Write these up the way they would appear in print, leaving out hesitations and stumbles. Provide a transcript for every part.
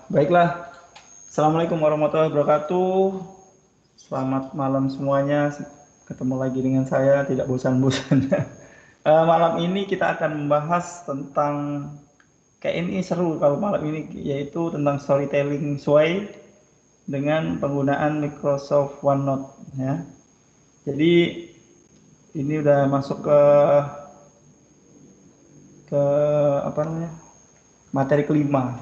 Baiklah. Assalamualaikum warahmatullahi wabarakatuh. Selamat malam semuanya. Ketemu lagi dengan saya, tidak bosan-bosannya. Malam ini kita akan membahas tentang, kayak ini seru kalau malam ini, yaitu tentang storytelling Sway dengan penggunaan Microsoft OneNote. Ya. Jadi ini udah masuk ke apa namanya, materi kelima.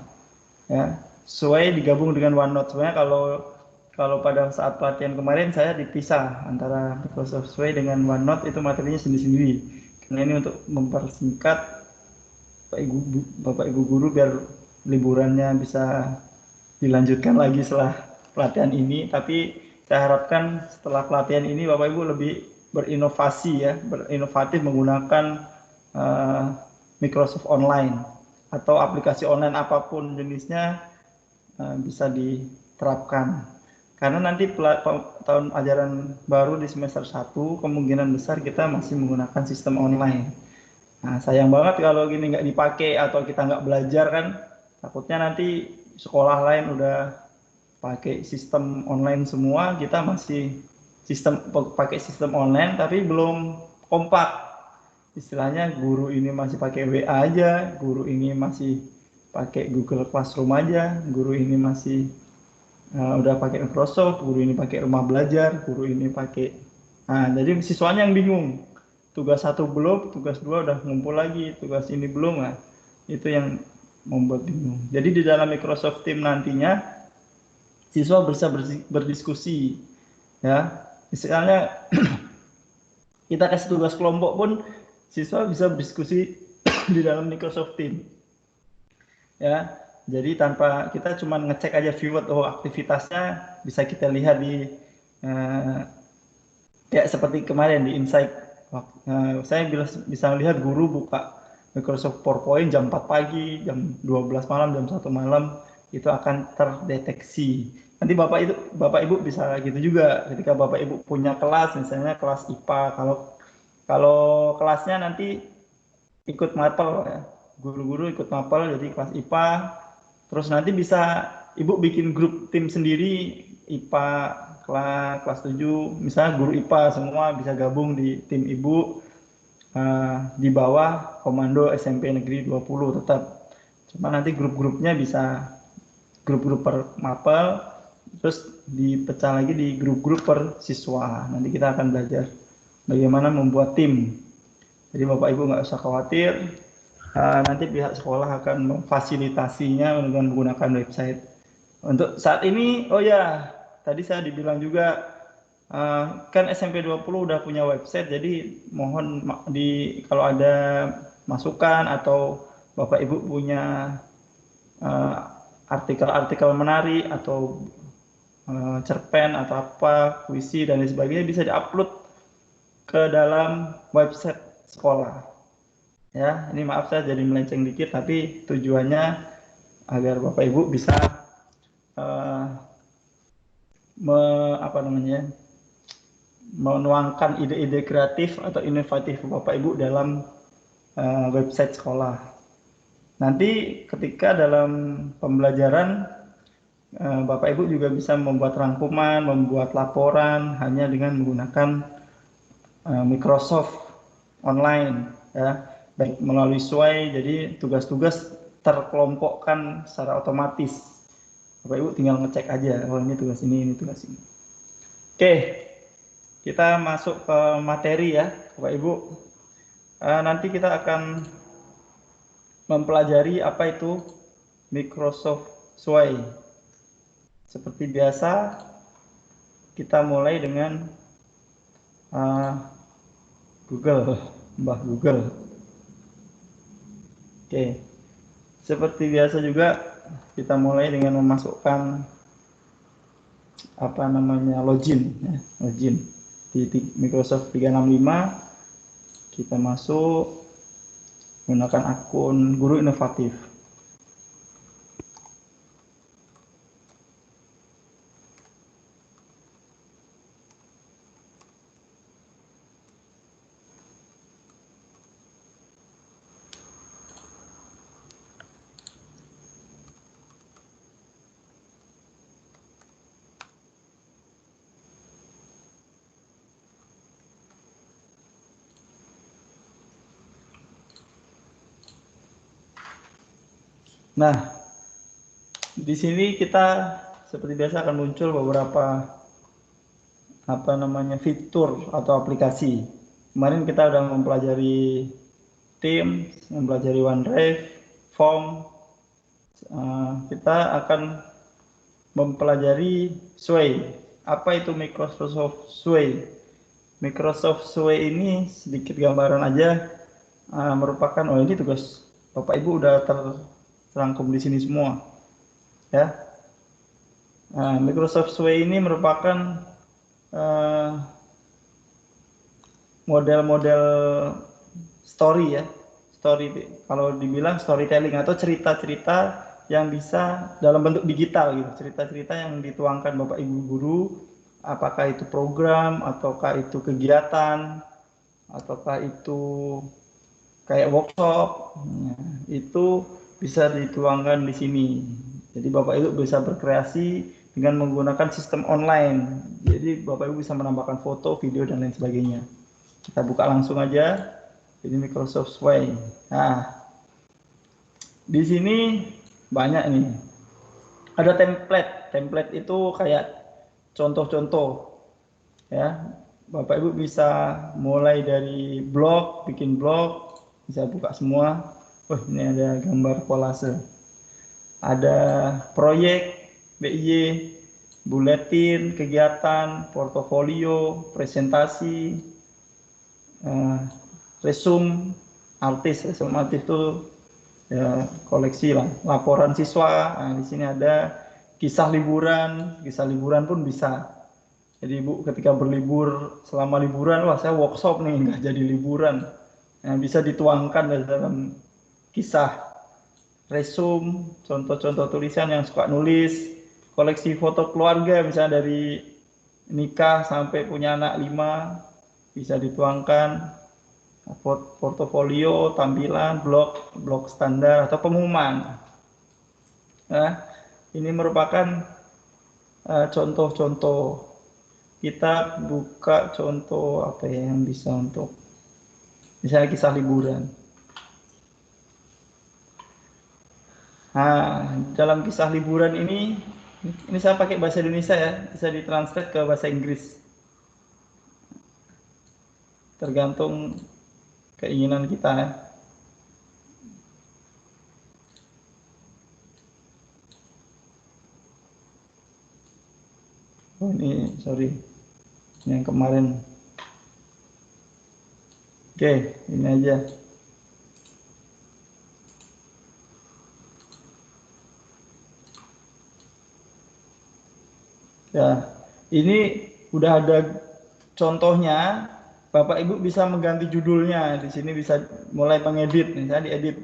Ya, Sway digabung dengan OneNote. Sebenarnya kalau pada saat pelatihan kemarin saya dipisah antara Microsoft Sway dengan OneNote, itu materinya sendiri-sendiri. Karena ini untuk mempersingkat Bapak Ibu guru biar liburannya bisa dilanjutkan lagi setelah pelatihan ini. Tapi saya harapkan setelah pelatihan ini Bapak Ibu lebih berinovatif menggunakan Microsoft Online atau aplikasi online apapun jenisnya bisa diterapkan. Karena nanti tahun ajaran baru di semester 1 kemungkinan besar kita masih menggunakan sistem online. Nah, sayang banget kalau gini nggak dipakai atau kita nggak belajar kan, takutnya nanti sekolah lain udah pakai sistem online semua, kita masih pakai sistem online tapi belum kompak. Istilahnya guru ini masih pakai WA aja, guru ini masih pakai Google Classroom aja, guru ini masih udah pakai Microsoft, guru ini pakai rumah belajar, guru ini pakai. Nah, jadi siswanya yang bingung. Tugas 1 belum, tugas 2 udah ngumpul lagi, tugas ini belum. Nah, itu yang membuat bingung. Jadi di dalam Microsoft Teams nantinya siswa bisa berdiskusi, ya. Misalnya kita kasih tugas kelompok pun siswa bisa berdiskusi di dalam Microsoft Teams, ya. Jadi tanpa kita cuma ngecek aja viewer, aktivitasnya bisa kita lihat di kayak seperti kemarin di Insight. Saya bisa melihat guru buka Microsoft PowerPoint jam 4 pagi, jam 12 malam, jam 1 malam, itu akan terdeteksi. Nanti Bapak Ibu bisa gitu juga ketika Bapak Ibu punya kelas, misalnya kelas IPA, kalau kelasnya nanti ikut mapel, ya. Guru-guru ikut mapel jadi kelas IPA, terus nanti bisa Ibu bikin grup tim sendiri IPA kelas 7, misalnya guru IPA semua bisa gabung di tim Ibu di bawah komando SMP Negeri 20 tetap. Cuma nanti grup-grupnya bisa grup-grup per mapel, terus dipecah lagi di grup-grup per siswa. Nanti kita akan belajar bagaimana membuat tim. Jadi Bapak Ibu nggak usah khawatir, nanti pihak sekolah akan memfasilitasinya dengan menggunakan website. Untuk saat ini, oh ya, tadi saya dibilang juga, kan SMP 20 udah punya website, jadi mohon kalau ada masukan atau Bapak Ibu punya artikel-artikel menarik atau cerpen atau apa, puisi dan lain sebagainya, bisa diupload ke dalam website sekolah. Ya, ini maaf saya jadi melenceng dikit, tapi tujuannya agar Bapak Ibu bisa menuangkan ide-ide kreatif atau inovatif Bapak Ibu dalam website sekolah. Nanti ketika dalam pembelajaran Bapak Ibu juga bisa membuat rangkuman, membuat laporan hanya dengan menggunakan Microsoft Online, ya, baik melalui Sway. Jadi tugas-tugas terkelompokkan secara otomatis. Bapak Ibu tinggal ngecek aja, oh ini tugas ini tugas ini. Oke, kita masuk ke materi ya, Bapak Ibu. Nanti kita akan mempelajari apa itu Microsoft Sway. Seperti biasa, kita mulai dengan Mbah Google. Oke, seperti biasa juga kita mulai dengan memasukkan login di Microsoft 365. Kita masuk menggunakan akun Guru Inovatif. Nah, di sini kita seperti biasa akan muncul beberapa fitur atau aplikasi. Kemarin kita sudah mempelajari Teams, mempelajari OneDrive, Form. Kita akan mempelajari Sway. Apa itu Microsoft Sway? Microsoft Sway ini sedikit gambaran aja, merupakan, ini tugas Bapak Ibu udah terangkum di sini semua, ya. Microsoft Sway ini merupakan model-model story, ya. Kalau dibilang storytelling atau cerita-cerita yang bisa dalam bentuk digital gitu, cerita-cerita yang dituangkan Bapak Ibu guru, apakah itu program ataukah itu kegiatan ataukah itu kayak workshop, itu bisa dituangkan di sini. Jadi Bapak Ibu bisa berkreasi dengan menggunakan sistem online. Jadi Bapak Ibu bisa menambahkan foto, video, dan lain sebagainya. Kita buka langsung aja. Ini Microsoft Sway. Nah, di sini banyak nih. Ada template. Template itu kayak contoh-contoh, ya. Bapak Ibu bisa mulai dari blog, bikin blog, bisa buka semua. Ini ada gambar kolase. Ada proyek, BIY, buletin, kegiatan, portofolio, presentasi, resume artis itu ya, koleksi lah, laporan siswa. Di sini ada kisah liburan pun bisa. Jadi Ibu ketika berlibur, selama liburan, wah saya workshop nih, nggak jadi liburan. Bisa dituangkan dalam kisah. Resume, contoh-contoh tulisan yang suka nulis, koleksi foto keluarga, misalnya dari nikah sampai punya anak 5, bisa dituangkan. Portofolio, tampilan, blog standar atau pengumuman. Ini merupakan contoh-contoh. Kita buka contoh apa ya yang bisa untuk misalnya kisah liburan. Dalam kisah liburan ini saya pakai bahasa Indonesia, ya, bisa ditranslate ke bahasa Inggris. Tergantung keinginan kita, ya. Ini sorry, yang kemarin. Oke, ini aja. Ya, ini udah ada contohnya. Bapak Ibu bisa mengganti judulnya. Di sini bisa mulai mengedit, misalnya diedit.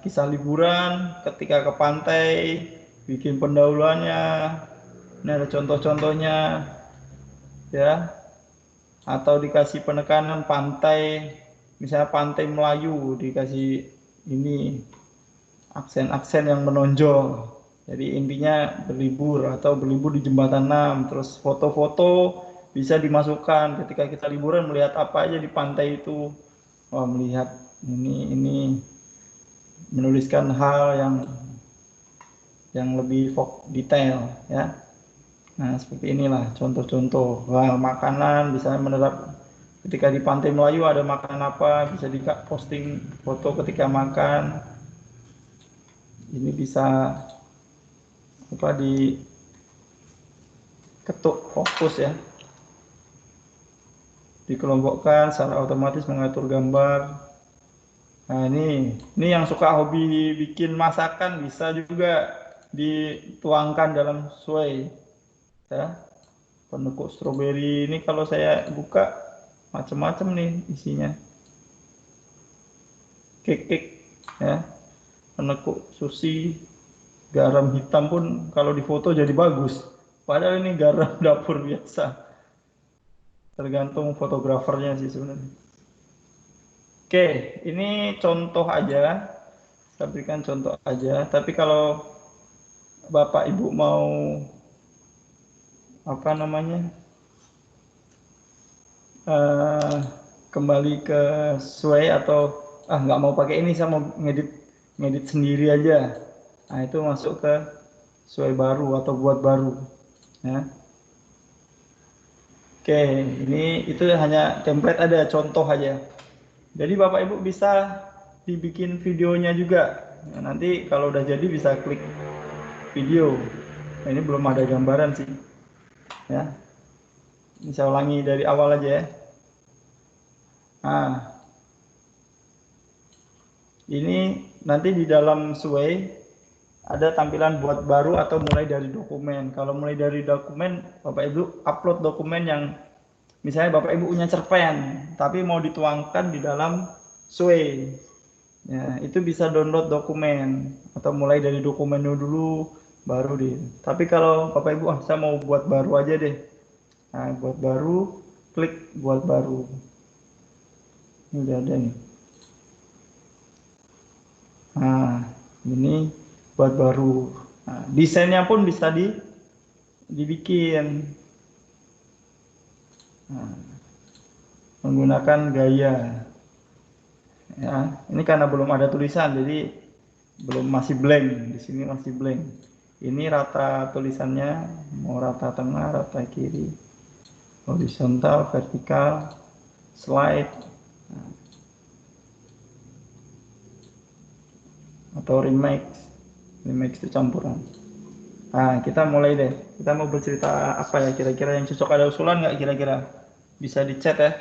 Kisah liburan ketika ke pantai, bikin pendahuluannya. Ini ada contoh-contohnya, ya. Atau dikasih penekanan pantai, misalnya pantai Melayu, dikasih ini aksen-aksen yang menonjol. Jadi intinya berlibur atau berlibur di Jembatan 6. Terus foto-foto bisa dimasukkan ketika kita liburan, melihat apa aja di pantai itu. Melihat ini menuliskan hal yang lebih detail, ya. Seperti inilah contoh-contoh. Makanan bisa menerap ketika di pantai Melayu ada makan apa, bisa di posting foto ketika makan. Ini bisa di ketuk fokus, ya, dikelompokkan secara otomatis mengatur gambar. Ini yang suka hobi bikin masakan bisa juga dituangkan dalam Sway, ya. Penekuk stroberi ini kalau saya buka macam-macam nih isinya. Cake, ya. Penekuk sushi, garam hitam pun kalau difoto jadi bagus. Padahal ini garam dapur biasa. Tergantung fotografernya sih sebenarnya. Oke, ini contoh aja. Saya berikan contoh aja. Tapi kalau Bapak Ibu mau kembali ke Sway atau nggak mau pakai ini, saya mau ngedit ngedit sendiri aja. Nah, itu masuk ke sesuai baru atau buat baru. Ya. Oke, ini itu hanya template ada contoh aja. Jadi Bapak Ibu bisa dibikin videonya juga. Nah, nanti kalau udah jadi bisa klik video. Nah, ini belum ada gambaran sih. Ya, ini saya ulangi dari awal aja ya. Nah, ini nanti di dalam Sway ada tampilan buat baru atau mulai dari dokumen. Kalau mulai dari dokumen, Bapak Ibu upload dokumen yang misalnya Bapak Ibu punya cerpen, tapi mau dituangkan di dalam Sway. Ya, itu bisa download dokumen atau mulai dari dokumennya dulu baru di. Tapi kalau Bapak Ibu saya mau buat baru aja deh. Nah, buat baru, klik buat baru. Ini udah ada nih. Nah, ini buat baru. Nah, desainnya pun bisa dibikin. Nah, menggunakan gaya. Ya, ini karena belum ada tulisan, jadi masih blank. Di sini masih blank. Ini rata tulisannya, mau rata tengah, rata kiri, horizontal, vertikal, slide, atau remix. Remix itu campuran. Nah, kita mulai deh. Kita mau bercerita apa ya kira-kira yang cocok? Ada usulan nggak kira-kira? Bisa di chat ya.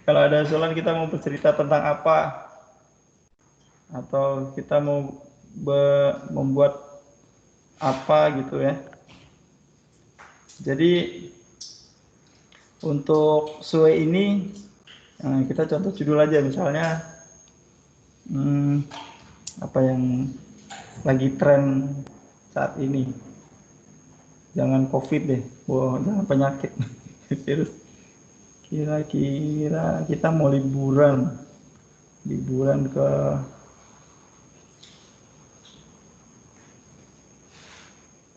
Kalau ada usulan kita mau bercerita tentang apa? Atau kita mau membuat apa gitu ya. Jadi untuk Sway ini kita contoh judul aja misalnya apa yang lagi tren saat ini. Jangan COVID deh, jangan penyakit virus. Kira-kira kita mau liburan ke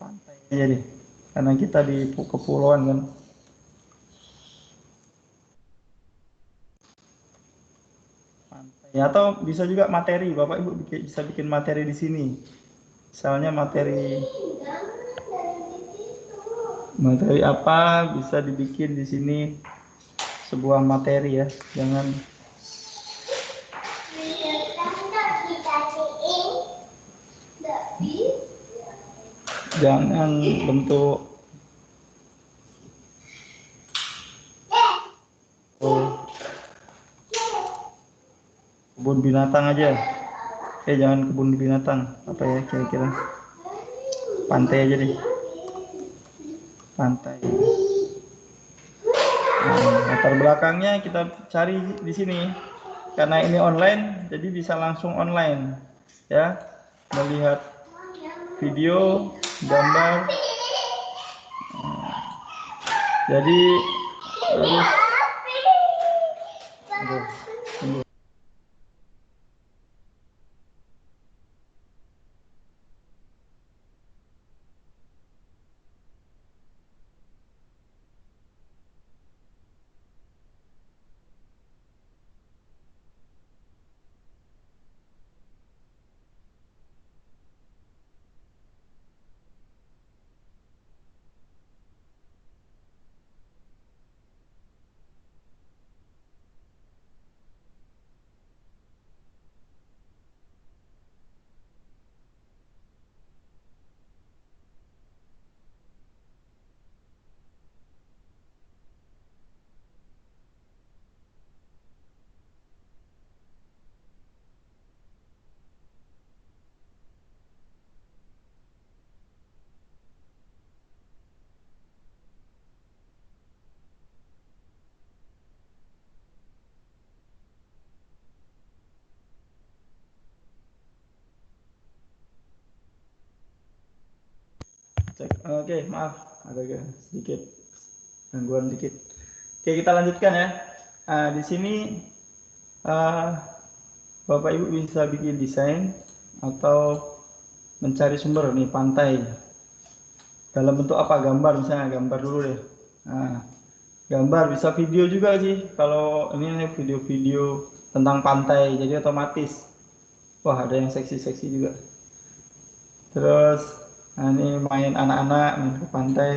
pantai aja deh, karena kita di kepulauan kan. Pantai. Atau bisa juga materi, Bapak Ibu bisa bikin materi di sini. Misalnya materi apa bisa dibikin di sini, sebuah materi ya, jangan bentuk kebun binatang aja. Jangan kebun binatang, apa ya kira-kira, pantai aja deh, pantai. Latar belakangnya kita cari di sini, karena ini online jadi bisa langsung online ya, melihat video, gambar. Jadi harus cek. Oke, maaf ada sedikit gangguan dikit. Oke, kita lanjutkan ya. Di sini Bapak Ibu bisa bikin desain atau mencari sumber nih, pantai dalam bentuk apa, gambar misalnya, gambar dulu deh. Nah, gambar bisa video juga sih, kalau ini video-video tentang pantai, jadi otomatis Wah, ada yang seksi-seksi juga. Terus, nah ini main anak-anak, main ke pantai,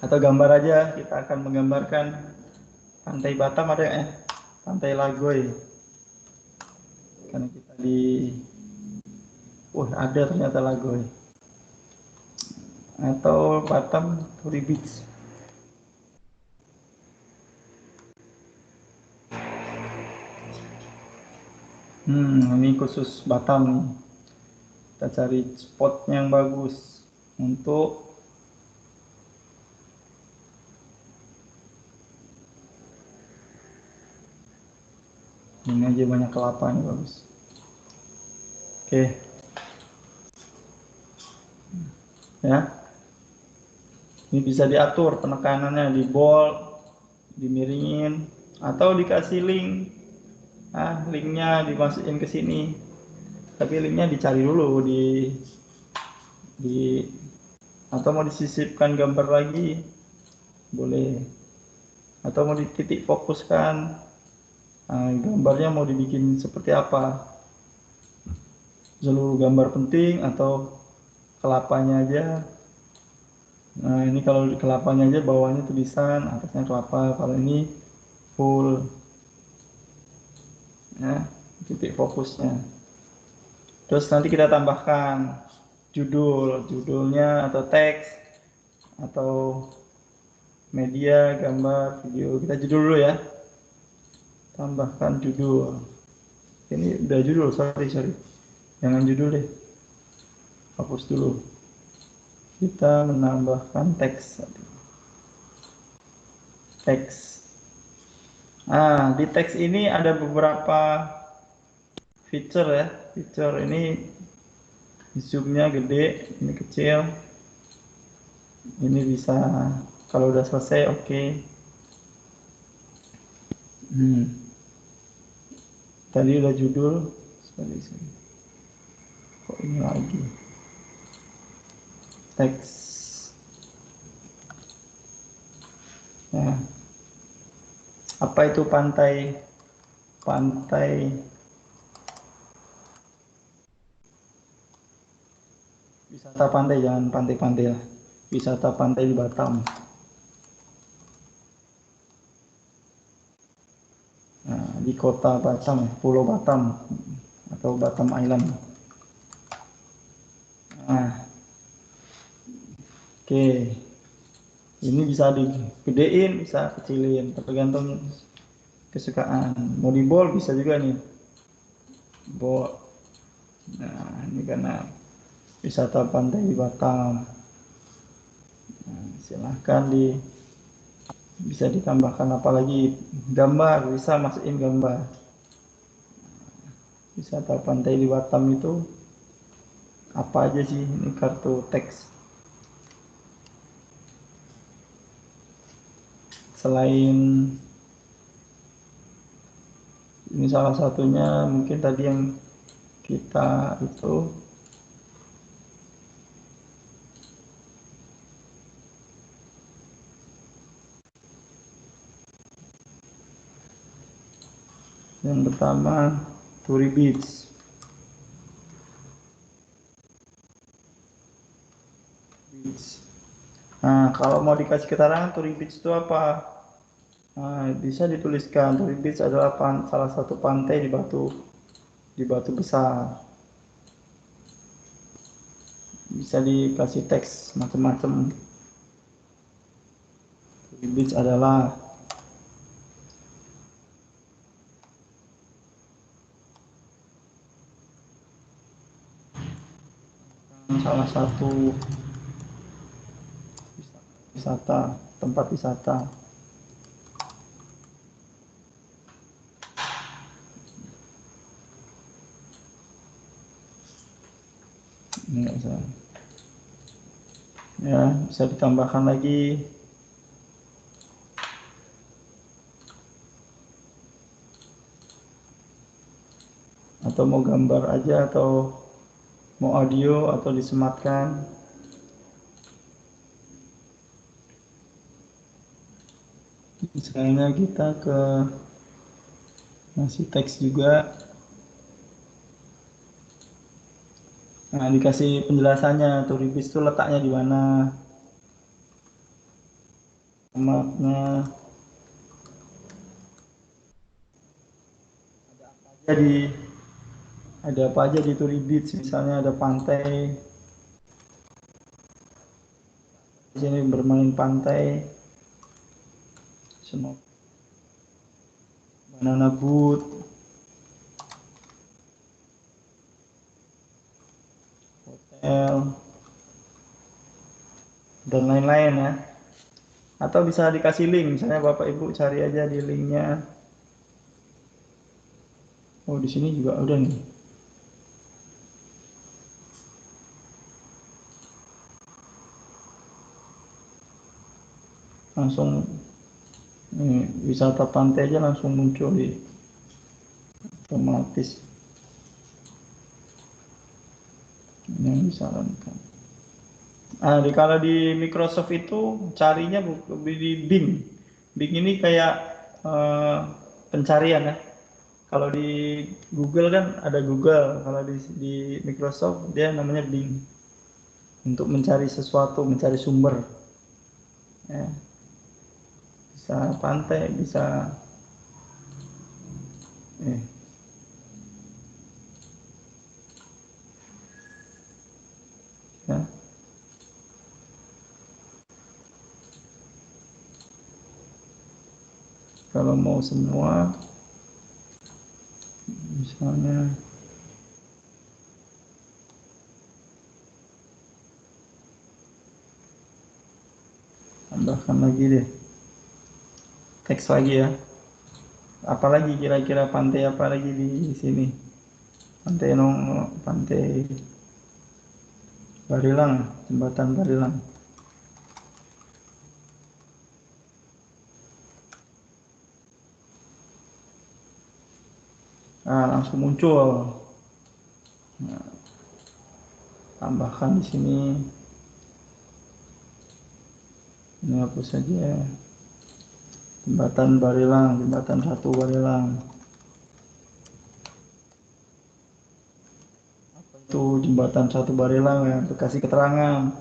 atau gambar aja, kita akan menggambarkan pantai Batam ada ya, pantai Lagoy. Karena kita di, ada ternyata Lagoy. Atau Batam Turi Beach. Ini khusus Batam nih. Kita cari spot yang bagus untuk ini aja, banyak kelapa nih, bagus. Oke. Ya. Ini bisa diatur penekanannya, di bold, dimiringin, atau dikasih link. Nah, linknya dimasukin ke sini. Tapi linknya dicari dulu di atau mau disisipkan gambar lagi boleh, atau mau dititik fokuskan. Nah, gambarnya mau dibikin seperti apa, seluruh gambar penting atau kelapanya aja. Nah, ini kalau kelapanya aja, bawahnya tulisan, atasnya kelapa. Kalau ini full, ya, titik fokusnya. Terus nanti kita tambahkan judulnya atau teks atau media, gambar, video. Kita judul dulu ya. Tambahkan judul. Ini udah judul, sorry. Jangan judul deh. Hapus dulu. Kita menambahkan teks. Nah, di teks ini ada beberapa feature ya. Feature ini zoomnya gede, ini kecil. Ini bisa, kalau udah selesai, oke. Tadi udah judul. Sorry. Kok ini lagi? Teks. Nah, apa itu pantai? Wisata pantai, jangan pantai-pantai lah. Wisata pantai di Batam. Nah, di kota Batam, Pulau Batam atau Batam Island. Nah, oke. Ini bisa digedein, bisa kecilin, tergantung kesukaan. Mau di bold bisa juga nih. Bold. Nah, ini karena wisata pantai di Batam. Nah, silahkan bisa ditambahkan apa lagi, gambar, bisa masukin gambar. Wisata pantai di Batam itu apa aja sih? Ini kartu teks. Selain ini, salah satunya mungkin tadi yang kita itu yang pertama, Turi Beach. Nah, kalau mau dikasih keterangan Turi Beach itu apa? Nah, bisa dituliskan Turi Beach adalah salah satu pantai di batu besar. Bisa dikasih teks macam-macam. Turi Beach adalah salah satu tempat wisata. Ini nggak usah. Ya, bisa ditambahkan lagi. Atau mau gambar aja, atau mau audio, atau disematkan. Misalnya kita ngasih teks juga. Nah, dikasih penjelasannya tuh Ribis itu letaknya di mana, mapnya. Jadi ada apa aja di Turi Beach, misalnya ada pantai, di sini bermain pantai, snorkeling, banana boat, hotel, dan lain-lain ya. Atau bisa dikasih link, misalnya Bapak Ibu cari aja di linknya. Oh, di sini juga udah nih. Langsung ini, wisata pantai aja langsung muncul di otomatis yang disarankan. Nah, kalau di Microsoft itu carinya di Bing. Bing ini kayak pencarian ya. Kalau di Google kan ada Google, kalau di Microsoft dia namanya Bing untuk mencari sesuatu, mencari sumber. Ya, bisa pantai, bisa eh, ya. Kalau mau semua, misalnya tambahkan lagi deh, teks lagi ya. Apalagi kira-kira pantai apa lagi di sini? Pantai Nong, pantai Barilang, jembatan Barilang. Nah, langsung muncul. Nah, tambahkan di sini. Ini hapus saja. Jembatan Barilang, jembatan satu Barilang. Itu jembatan satu Barilang ya, untuk kasih keterangan.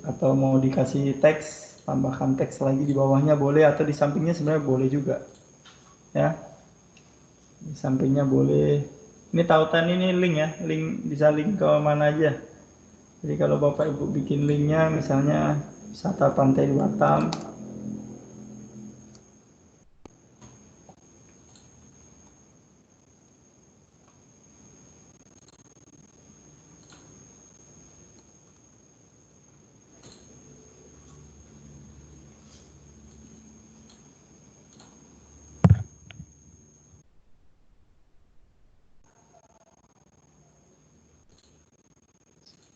Atau mau dikasih teks, tambahkan teks lagi di bawahnya boleh, atau di sampingnya sebenarnya boleh juga. Ya, di sampingnya boleh. Ini tautan ini link ya, link bisa link ke mana aja. Jadi kalau Bapak Ibu bikin linknya, misalnya wisata pantai di Batam,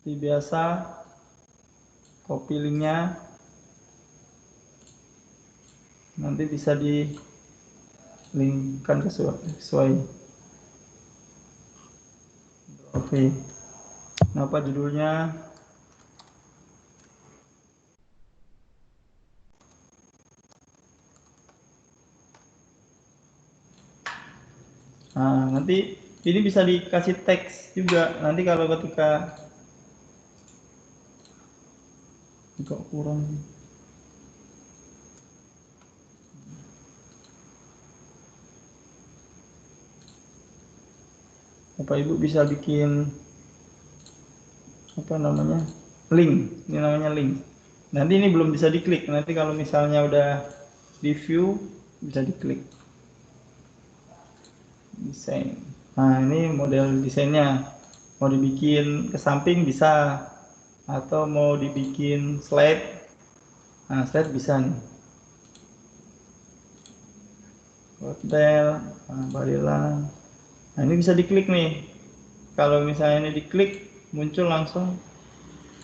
seperti biasa, copy linknya, nanti bisa di linkkan sesuai. Oke, apa judulnya? Nah, nanti ini bisa dikasih teks juga. Nanti kalau ketika kurang, Bapak Ibu bisa bikin apa namanya, link. Ini namanya link. Nanti ini belum bisa diklik. Nanti kalau misalnya udah di view bisa diklik. Desain. Nah, ini model desainnya. Mau dibikin ke samping bisa, atau mau dibikin slide. Nah, slide bisa nih. Hotel, Barilang. Nah, ini bisa diklik nih. Kalau misalnya ini diklik, muncul langsung.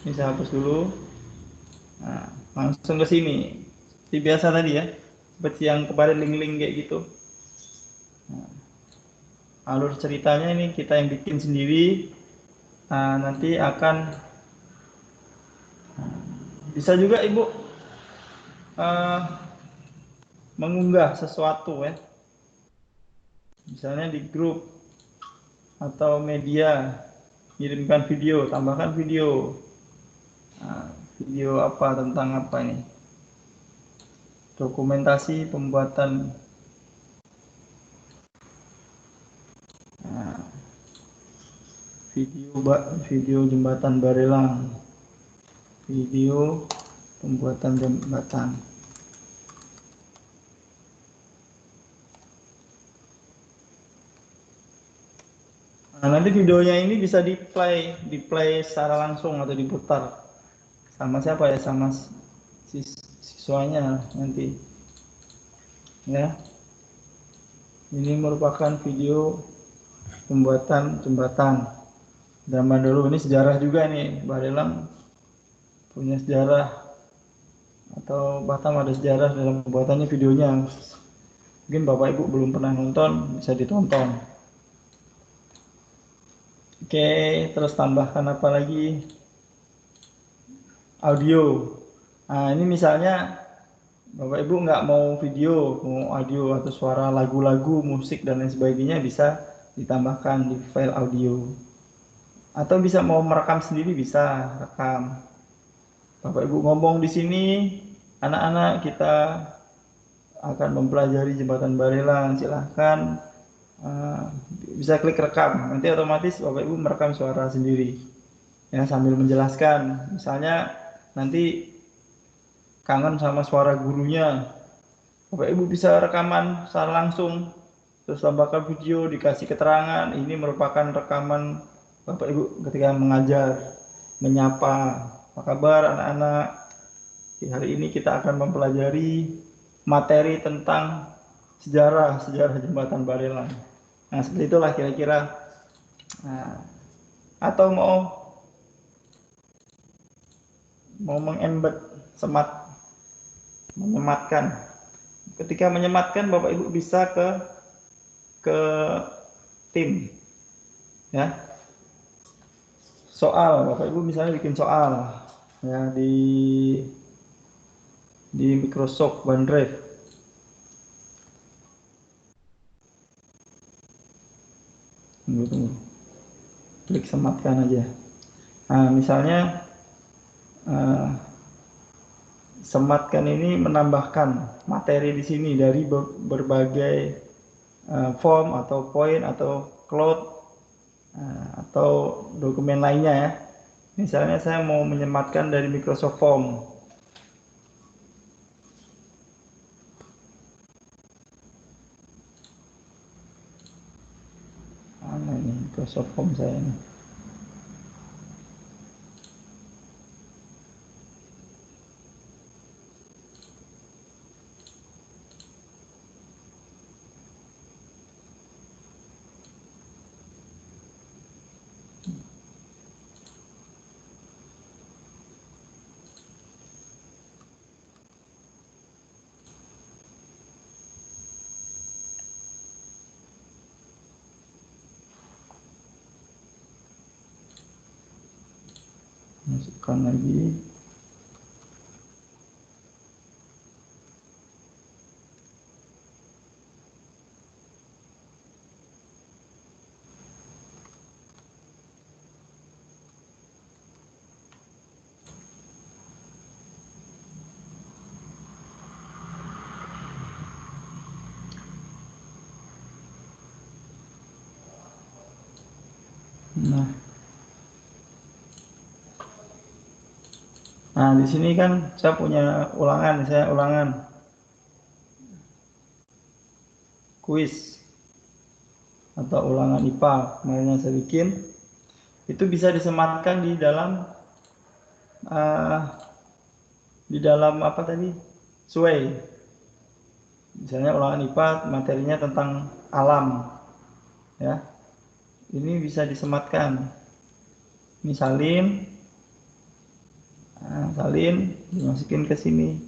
Ini saya hapus dulu. Nah, langsung ke sini. Seperti biasa tadi ya. Seperti yang kemarin link-link kayak gitu. Nah, alur ceritanya ini kita yang bikin sendiri. Nah, nanti akan bisa juga Ibu uh, mengunggah sesuatu ya. Misalnya di grup atau media. kirimkan video, tambahkan video. Nah, video apa, tentang apa ini? Dokumentasi pembuatan. Nah, video jembatan Barelang, video pembuatan jembatan. Nah, nanti videonya ini bisa di play secara langsung atau diputar sama siapa ya, sama siswanya nanti ya. Ini merupakan video pembuatan jembatan zaman dulu. Ini sejarah juga nih, Barelang punya sejarah, atau Batam ada sejarah dalam pembuatannya videonya. Mungkin Bapak Ibu belum pernah nonton, bisa ditonton. Oke, terus tambahkan apa lagi? Audio. Nah, ini misalnya Bapak Ibu nggak mau video, mau audio atau suara lagu-lagu, musik dan lain sebagainya, bisa ditambahkan di file audio. Atau bisa mau merekam sendiri, bisa rekam. Bapak Ibu ngomong di sini, anak-anak kita akan mempelajari jembatan Barelang, silahkan bisa klik rekam. Nanti otomatis Bapak Ibu merekam suara sendiri ya, sambil menjelaskan. Misalnya nanti kangen sama suara gurunya, Bapak Ibu bisa rekaman secara langsung, terus tambahkan video, dikasih keterangan. Ini merupakan rekaman Bapak Ibu ketika mengajar, menyapa, apa kabar anak-anak, di hari ini kita akan mempelajari materi tentang sejarah jembatan Barelang. Nah, seperti itulah kira-kira. Nah, atau mau mengembed, menyematkan. Ketika menyematkan, Bapak Ibu bisa ke tim ya. Soal, Bapak Ibu misalnya bikin soal ya di Microsoft OneDrive. Tunggu. Klik sematkan aja. Nah, misalnya sematkan ini menambahkan materi di sini dari berbagai form atau point atau cloud atau dokumen lainnya ya. Misalnya saya mau menyematkan dari Microsoft Form. Mana ini Microsoft Form saya ini? Masukkan lagi. Nah, di sini kan saya punya ulangan kuis atau ulangan IPA kemarin yang saya bikin. Itu bisa disematkan di dalam apa tadi? Sway. Misalnya ulangan IPA materinya tentang alam. Ya. Ini bisa disematkan. Ini salin dimasukin ke sini.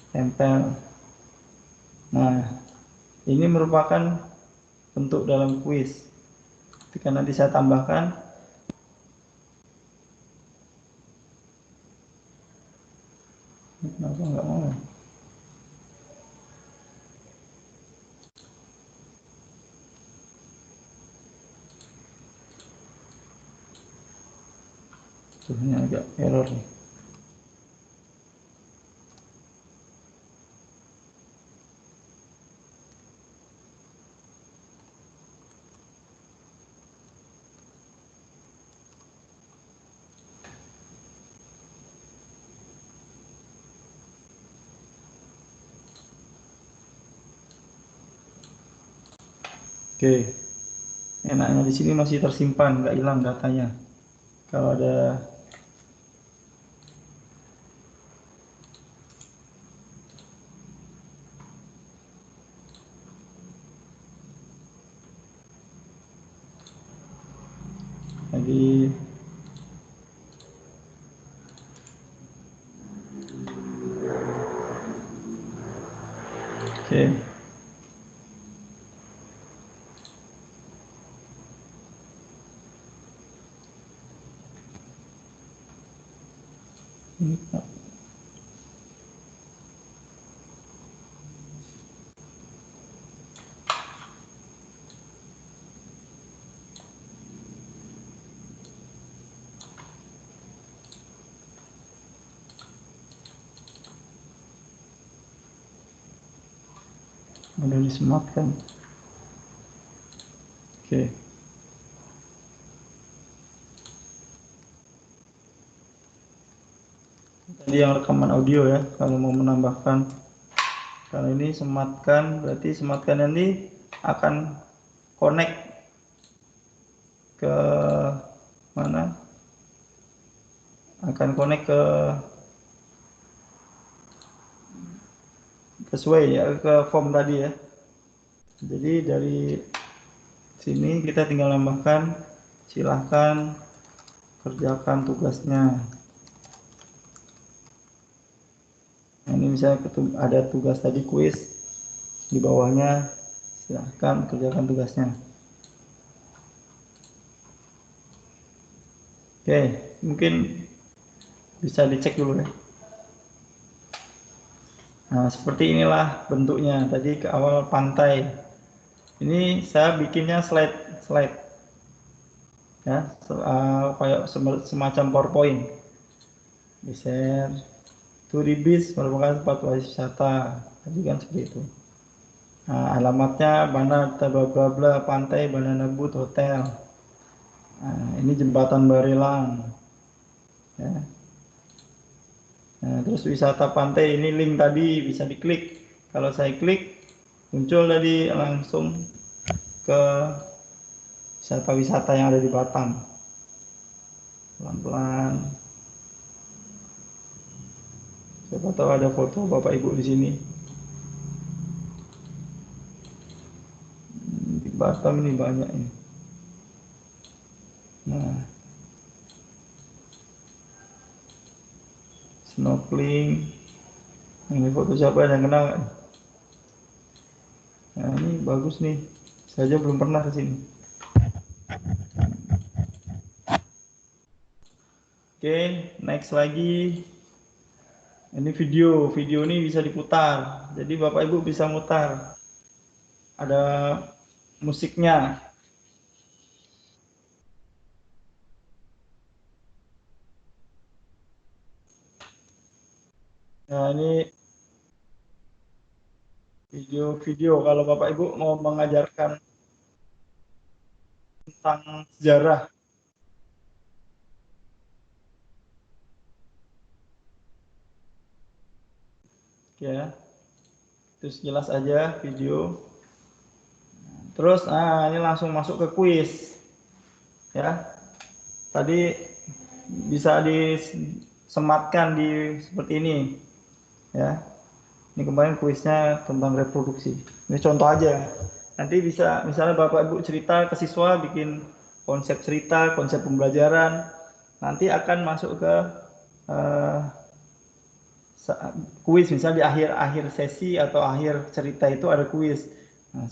Tempel. Nah, ini merupakan bentuk dalam kuis. Ketika nanti saya tambahkan, kenapa nggak mau? Suhunya agak error nih. Oke, enaknya di sini masih tersimpan, nggak hilang datanya. Kalau ada lagi, oke. Ini udah disematkan. Oke. Tadi yang rekaman audio ya, kalau mau menambahkan. Kalau ini sematkan, berarti sematkan ini akan connect ke mana? Akan connect ke Sway ya, ke form tadi ya. Jadi dari sini kita tinggal tambahkan, silahkan kerjakan tugasnya. Nah, ini misalnya ada tugas tadi kuis, di bawahnya silahkan kerjakan tugasnya. Oke, mungkin bisa dicek dulu ya. Nah, seperti inilah bentuknya. Tadi ke awal pantai. Ini saya bikinnya slide ya, kayak semacam PowerPoint. Di-share. Turibis merupakan tempat wisata. Tadi kan seperti itu. Nah, alamatnya mana bla bla bla, pantai Banana Boat Hotel. Nah, ini jembatan Barelang. Ya. Nah, terus wisata pantai ini link tadi bisa diklik. Kalau saya klik muncul tadi langsung ke wisata-wisata yang ada di Batam. Pelan-pelan. Siapa tahu ada foto Bapak Ibu di sini. Di Batam ini banyak ini. Nah, snorkeling. Ini foto siapa yang kenal? Nah, ini bagus nih. Saya aja belum pernah ke sini. Oke, next lagi. Ini video ini bisa diputar. Jadi Bapak Ibu bisa mutar. Ada musiknya. Nah, ini video kalau Bapak Ibu mau mengajarkan tentang sejarah. Ya, terus jelas aja video. Terus, nah ini langsung masuk ke kuis. Ya, tadi bisa disematkan di seperti ini. Ya, ini kemarin kuisnya tentang reproduksi. Ini contoh aja. Nanti bisa misalnya Bapak Ibu cerita ke siswa, bikin konsep cerita, konsep pembelajaran. Nanti akan masuk ke kuis, misalnya di akhir sesi atau akhir cerita itu ada kuis. Nah,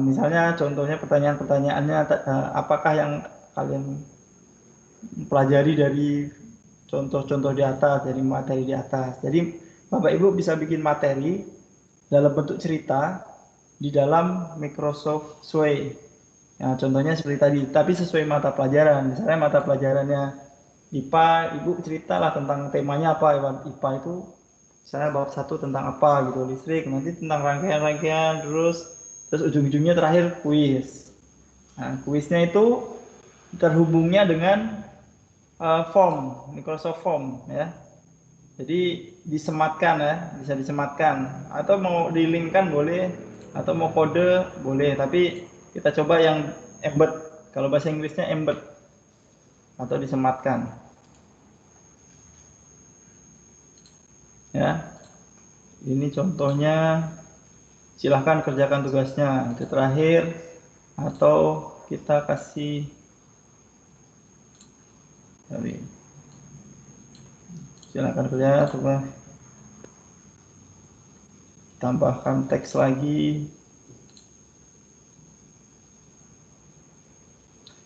misalnya contohnya pertanyaannya apakah yang kalian pelajari dari contoh-contoh di atas, dari materi di atas. Jadi Bapak Ibu bisa bikin materi dalam bentuk cerita di dalam Microsoft Sway. Nah, contohnya seperti tadi, tapi sesuai mata pelajaran. Misalnya mata pelajarannya IPA, ibu ceritalah tentang temanya apa. IPA itu misalnya bab 1 tentang apa gitu, listrik, nanti tentang rangkaian-rangkaian, terus ujung-ujungnya terakhir kuis. Nah, kuisnya itu terhubungnya dengan form, Microsoft Form ya. Jadi disematkan ya, bisa disematkan. Atau mau di-linkkan boleh, atau mau kode boleh. Tapi kita coba yang embed. Kalau bahasa Inggrisnya embed atau disematkan. Ya, ini contohnya. Silahkan kerjakan tugasnya. Itu terakhir. Atau kita kasih tadi. Silahkan kerja, coba tambahkan teks lagi.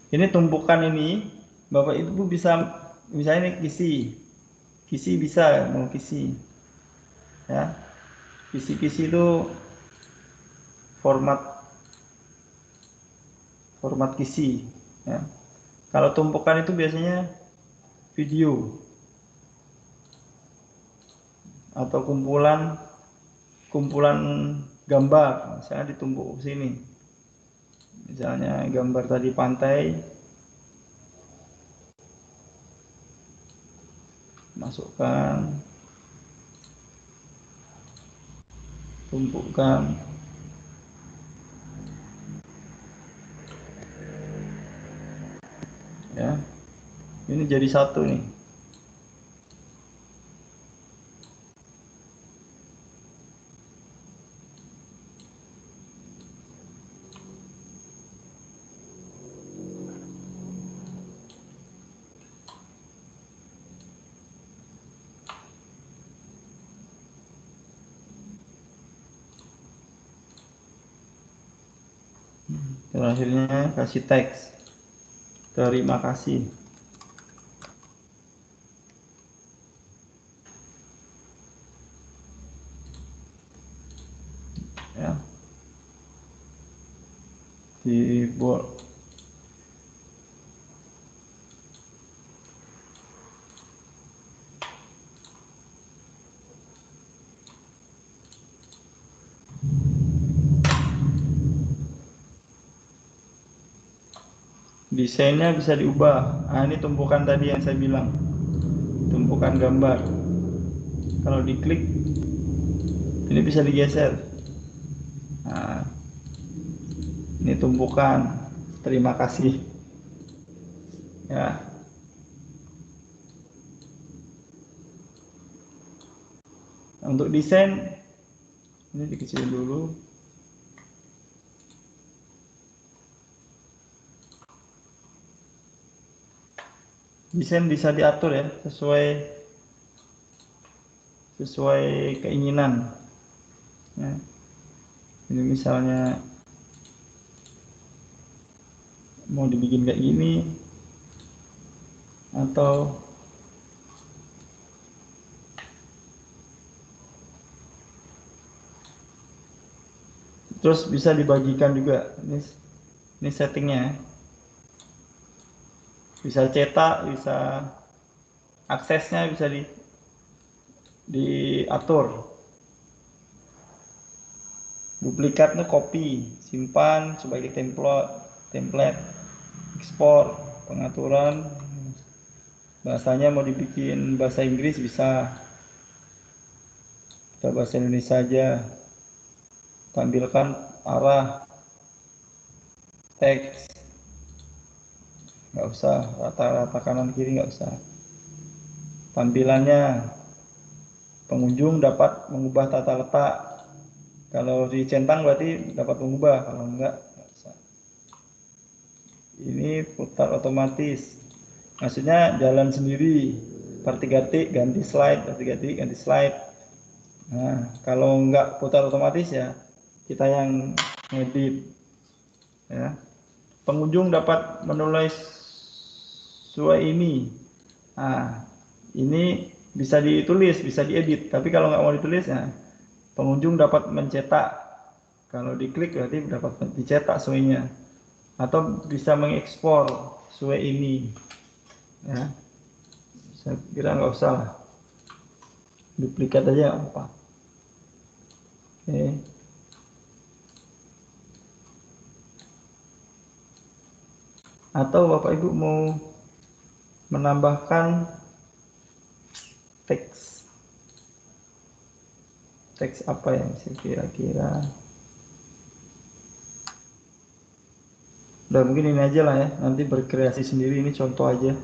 Ini tumpukan ini, Bapak Ibu bisa, misalnya ini kisi bisa, mau kisi, ya, kisi itu format kisi, ya. Kalau tumpukan itu biasanya video atau kumpulan gambar, misalnya ditumpuk ke sini, misalnya gambar tadi pantai, masukkan, tumpukan, ya, ini jadi satu nih. Terakhirnya kasih teks, terima kasih, ya, di bold. Desainnya bisa diubah. Nah, ini tumpukan tadi yang saya bilang, tumpukan gambar. Kalau diklik, ini bisa digeser. Nah, ini tumpukan. Terima kasih. Ya. Untuk desain, ini dikecilin dulu. Desain bisa diatur ya, sesuai keinginan. Ya. Ini misalnya mau dibikin kayak gini, atau terus bisa dibagikan juga. Ini settingnya, bisa cetak, bisa aksesnya bisa diatur. Duplikatnya copy, simpan sebagai template, ekspor, pengaturan. Bahasanya mau dibikin bahasa Inggris bisa, kita bahasa Indonesia aja. Tampilkan arah teks, nggak usah rata-rata kanan kiri, nggak usah. Tampilannya, pengunjung dapat mengubah tata letak. Kalau dicentang berarti dapat mengubah, kalau enggak nggak usah. Ini putar otomatis, maksudnya jalan sendiri, per 3 detik ganti slide, per 3 detik ganti slide. Nah, kalau enggak putar otomatis ya kita yang ngedit, ya. Pengunjung dapat menulis sesuai ini. Nah, ini bisa ditulis, bisa diedit. Tapi kalau nggak mau ditulis, ya pengunjung dapat mencetak. Kalau diklik berarti dapat dicetak sesuainya. Atau bisa mengekspor sesuai ini. Ya. Saya kira nggak usah lah, duplikat aja nggak apa. Oke. Atau Bapak Ibu mau menambahkan teks apa yang saya kira-kira. Udah mungkin ini aja lah ya, nanti berkreasi sendiri, ini contoh aja.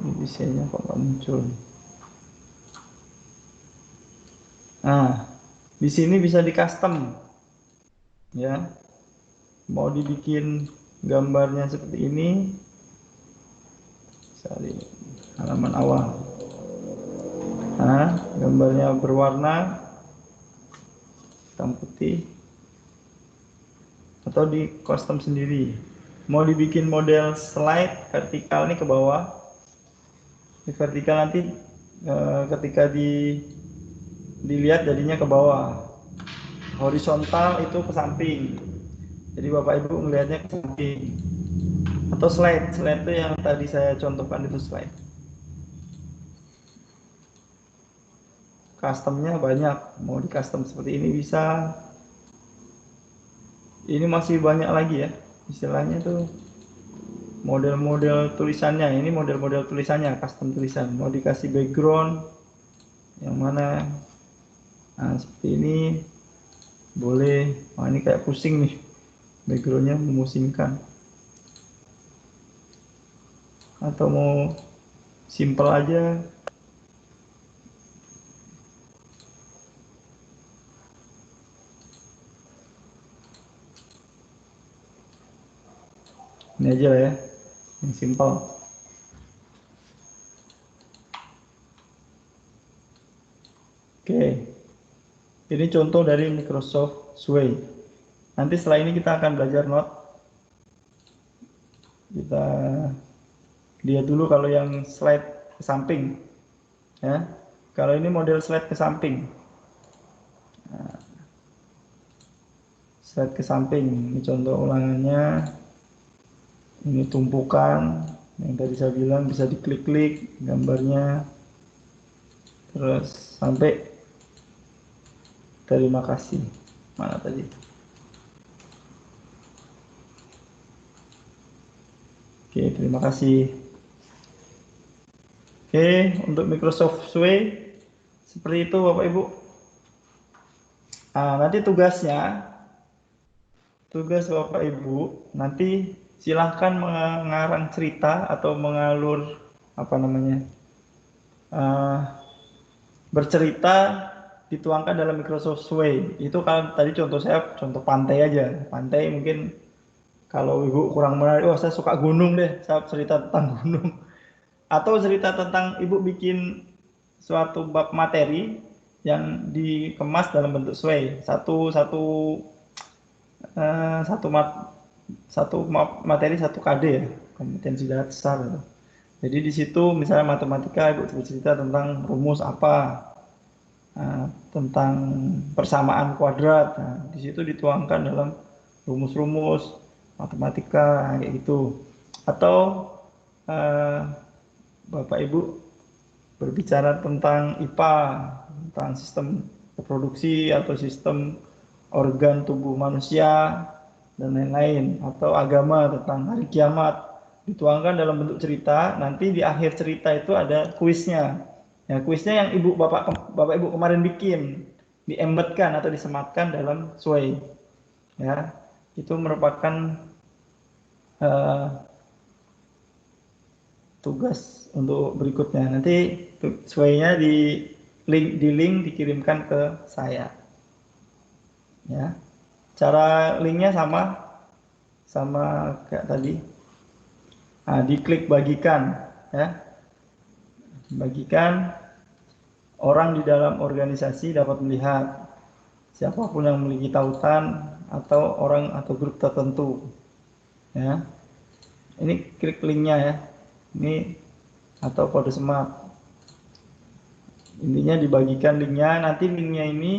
Ini desainnya kok nggak muncul. Nah, di sini bisa di custom ya. Mau dibikin gambarnya seperti ini, misalnya halaman awal. Nah, gambarnya berwarna hitam putih, atau di custom sendiri. Mau dibikin model slide vertikal nih ke bawah, di vertikal nanti ketika dilihat jadinya ke bawah, horizontal itu ke samping, jadi Bapak Ibu melihatnya ke samping. Atau slide itu yang tadi saya contohkan, itu slide. Customnya banyak, mau di custom seperti ini bisa. Ini masih banyak lagi ya, istilahnya tuh model-model tulisannya. Ini model-model tulisannya, custom tulisan. Mau dikasih background yang mana, nah seperti ini boleh. Wah, ini kayak pusing nih, backgroundnya memusingkan. Atau mau simple aja, ini aja lah ya, yang simple. Oke, ini contoh dari Microsoft Sway. Nanti setelah ini kita akan belajar Note. Kita lihat dulu kalau yang slide ke samping ya. Kalau ini model slide ke samping, nah, slide ke samping, ini contoh ulangannya. Ini tumpukan yang tadi saya bilang, bisa diklik-klik gambarnya, terus sampai terima kasih. Mana tadi? Oke, terima kasih. Oke, untuk Microsoft Sway seperti itu Bapak Ibu. Nah, nanti tugas Bapak Ibu nanti silahkan mengarang cerita atau mengalur apa namanya, bercerita, dituangkan dalam Microsoft Sway. Itu kalau tadi contoh saya contoh pantai aja. Pantai mungkin kalau Ibu kurang menarik, oh saya suka gunung deh, saya cerita tentang gunung. Atau cerita tentang Ibu bikin suatu bab materi yang dikemas dalam bentuk Sway. Satu materi 1 KD ya, kompetensi dasar. Jadi di situ misalnya matematika, Ibu bercerita tentang rumus apa, tentang persamaan kuadrat. Nah, di situ dituangkan dalam rumus-rumus matematika kayak gitu. Atau Bapak Ibu berbicara tentang IPA, tentang sistem reproduksi atau sistem organ tubuh manusia dan lain-lain, atau agama tentang hari kiamat, dituangkan dalam bentuk cerita. Nanti di akhir cerita itu ada kuisnya. Ya, kuisnya yang Bapak Ibu kemarin bikin, diembedkan atau disematkan dalam Sway. Ya, itu merupakan tugas untuk berikutnya. Nanti Sway-nya di link dikirimkan ke saya. Ya, cara linknya sama kayak tadi. Nah, diklik bagikan ya. Bagikan, orang di dalam organisasi dapat melihat, siapapun yang memiliki tautan atau orang atau grup tertentu ya. Ini klik linknya ya, ini atau kode smart. Intinya dibagikan linknya, nanti linknya ini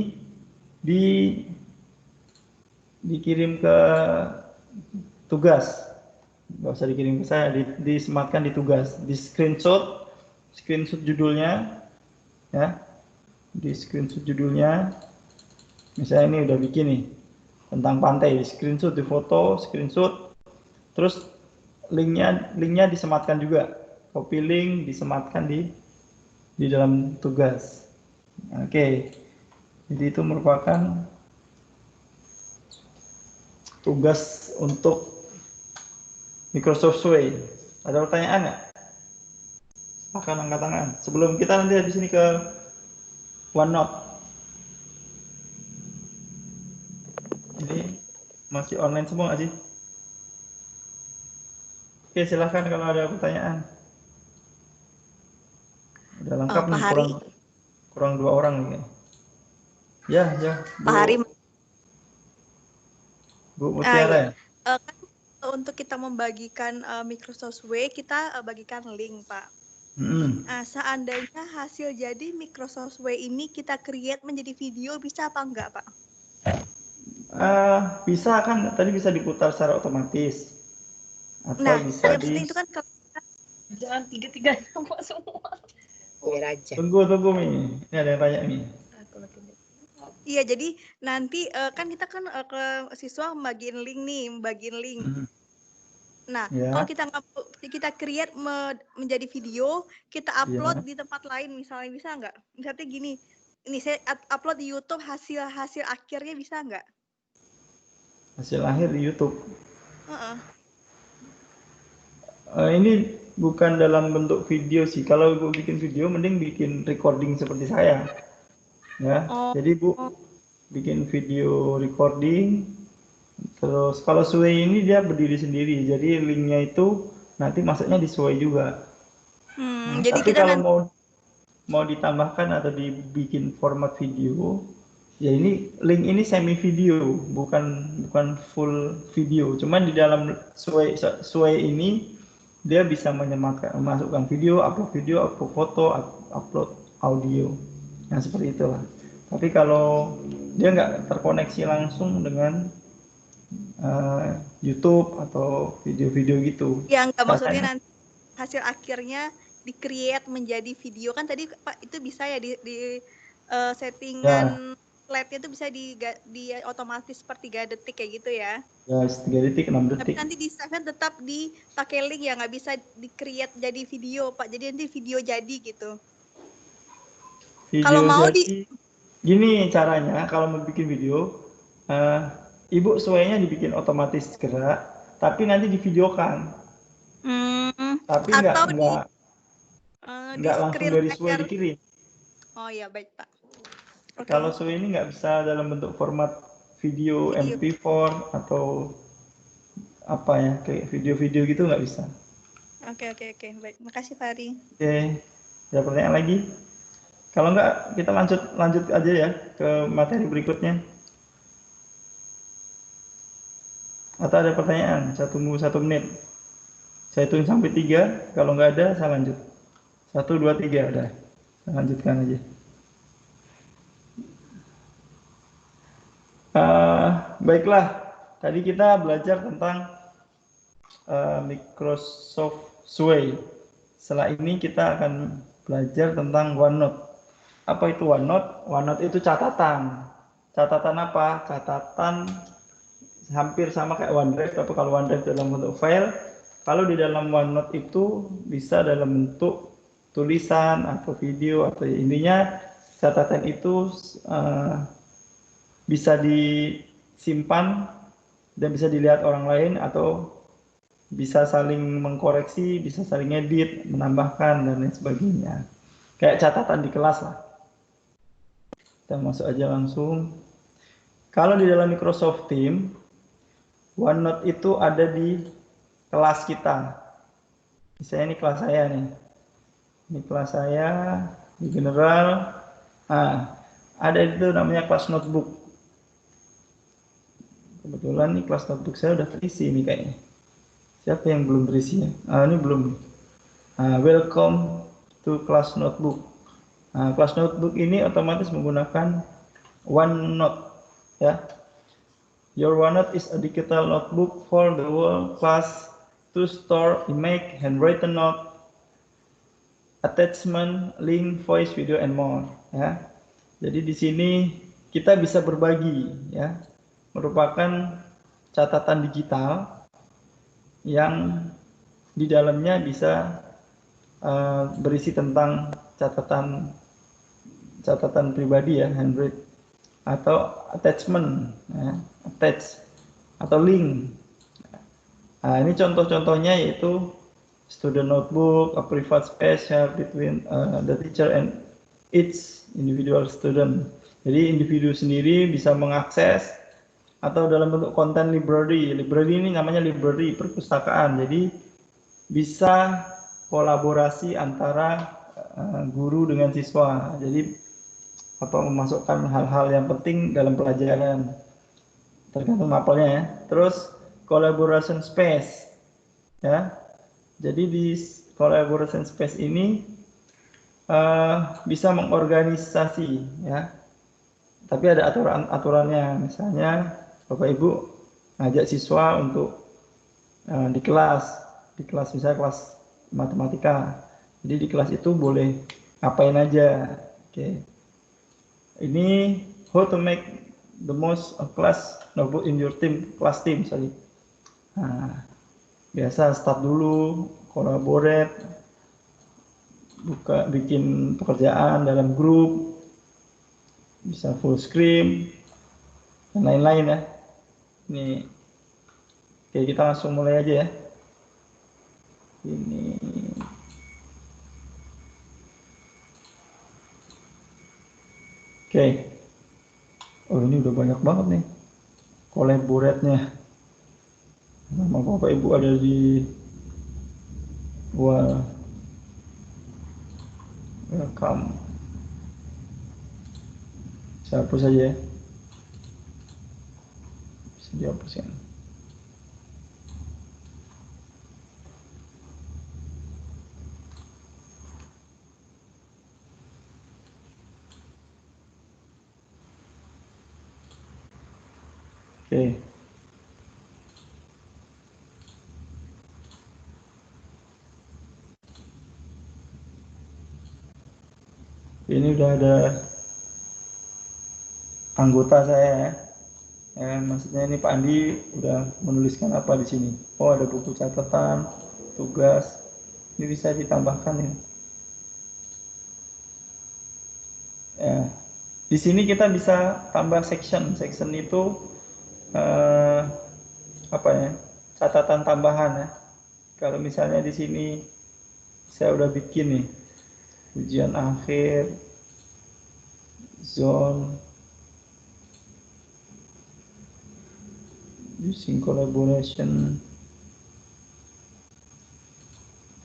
dikirim ke tugas nggak usah dikirim ke saya, disematkan di tugas, di screenshot judulnya, ya, di screenshot judulnya. Misalnya ini udah bikin nih tentang pantai, di screenshot, di foto, screenshot, terus linknya disematkan juga, copy link disematkan di dalam tugas. Oke, jadi itu merupakan tugas untuk Microsoft Sway. Ada pertanyaan nggak? Akan angkat tangan. Sebelum kita nanti habis ini ke OneNote. Ini masih online semua nggak sih? Oke, silahkan kalau ada pertanyaan. Udah lengkap nih, kurang 2 orang nih. Ya, Pak Hari. Bu Mutiara ya? Kan untuk kita membagikan Microsoft Way, kita bagikan link, Pak. Nah, seandainya hasil jadi Microsoft Way ini kita create menjadi video, bisa apa enggak, Pak? Bisa kan, tadi bisa diputar secara otomatis. Atau nah, bisa yang penting itu kan jangan 3-3 semua. Biar aja. Tunggu Mi. Ini ada yang tanya nih. Iya, jadi nanti kan kita kan ke siswa membagiin link. Nah, kalau kita create menjadi video, kita upload di tempat lain misalnya, bisa nggak? Misalnya gini, ini saya upload di YouTube hasil akhirnya, bisa nggak? Hasil akhir di YouTube. Ini bukan dalam bentuk video sih. Kalau Ibu bikin video, mending bikin recording seperti saya. Ya, jadi Bu bikin video recording. Terus kalau Sway ini dia berdiri sendiri, jadi linknya itu nanti masuknya di Sway juga. Jadi tapi kita kalau mau ditambahkan atau dibikin format video, ya ini link ini semi video, bukan full video. Cuman di dalam Sway ini dia bisa memasukkan video, upload foto, upload audio. Nah, seperti itulah. Tapi kalau dia nggak terkoneksi langsung dengan YouTube atau video-video gitu. Ya, nggak, maksudnya nanti hasil akhirnya di-create menjadi video kan tadi Pak, itu bisa ya di settingan slide-nya itu bisa di otomatis per 3 detik kayak gitu ya? Ya, 3 detik, 6 detik. Tapi nanti di save tetap dipakai link ya, nggak bisa di-create jadi video, Pak. Jadi nanti video jadi gitu. Kalau mau gini caranya, kalau mau bikin video, Ibu Sway-nya dibikin otomatis gerak, tapi nanti divideokan. Tapi nggak langsung dari Sway dikirim. Oh ya, baik Pak. Kalau Sway ini nggak bisa dalam bentuk format video MP4 atau apa ya, kayak video-video gitu nggak bisa. Oke, baik. Makasih Pak Ari. Oke, ada pertanyaan lagi? Kalau nggak, kita lanjut aja ya ke materi berikutnya. Atau ada pertanyaan? Saya tunggu 1 menit. Saya hitung sampai 3. Kalau nggak ada, saya lanjut. 1, 2, 3 ada. Saya lanjutkan aja. Baiklah, tadi kita belajar tentang Microsoft Sway. Setelah ini kita akan belajar tentang OneNote. Apa itu OneNote? OneNote itu catatan. Catatan apa? Catatan hampir sama kayak OneDrive, tapi kalau OneDrive dalam bentuk file, kalau di dalam OneNote itu bisa dalam bentuk tulisan atau video, atau intinya catatan itu bisa disimpan dan bisa dilihat orang lain, atau bisa saling mengkoreksi, bisa saling edit, menambahkan, dan lain sebagainya. Kayak catatan di kelas lah. Kita masuk aja langsung. Kalau di dalam Microsoft Teams, OneNote itu ada di kelas kita. Misalnya ini kelas saya nih. Ini kelas saya di general. Ada itu namanya kelas notebook. Kebetulan nih kelas notebook saya udah terisi nih kayaknya. Siapa yang belum terisi ya? Ini belum. Welcome to class notebook. Kelas notebook ini otomatis menggunakan OneNote, ya. Your OneNote is a digital notebook for the whole class to store image, handwritten note, attachment, link, voice, video, and more. Ya, jadi di sini kita bisa berbagi, ya, merupakan catatan digital yang di dalamnya bisa berisi tentang catatan pribadi, ya, handwritten, atau attachment, ya, attach atau link. Nah, ini contoh-contohnya yaitu student notebook, a private space shared between the teacher and each individual student. Jadi individu sendiri bisa mengakses, atau dalam bentuk konten library. Library ini namanya library, perpustakaan. Jadi bisa kolaborasi antara guru dengan siswa. Jadi memasukkan hal-hal yang penting dalam pelajaran, tergantung mapelnya, ya. Terus collaboration space, ya. Jadi di collaboration space ini bisa mengorganisasi, ya. Tapi ada aturannya. Misalnya Bapak Ibu ngajak siswa untuk di kelas misalnya kelas matematika. Jadi di kelas itu boleh ngapain aja. Oke. Ini how to make the most of class notebook in your class team, sorry. Nah, biasa start dulu, collaborate, bikin pekerjaan dalam grup, bisa full screen, dan lain-lain, ya. Ini, oke, kita langsung mulai aja, ya. Ini, oke. Oh, ini udah banyak banget nih collaborate-nya. Nama Bapak Ibu ada di welcome. Saya hapus saja, ya. Bisa dihapuskan. Oke. Ini udah ada anggota saya, ya. Maksudnya ini Pak Andi udah menuliskan apa di sini. Oh, ada buku catatan, tugas. Ini bisa ditambahkan, ya. Ya. Di sini kita bisa tambah section. Section itu apa, ya? Catatan tambahan, ya. Kalau misalnya di sini saya udah bikin nih ujian akhir, zone, using collaboration,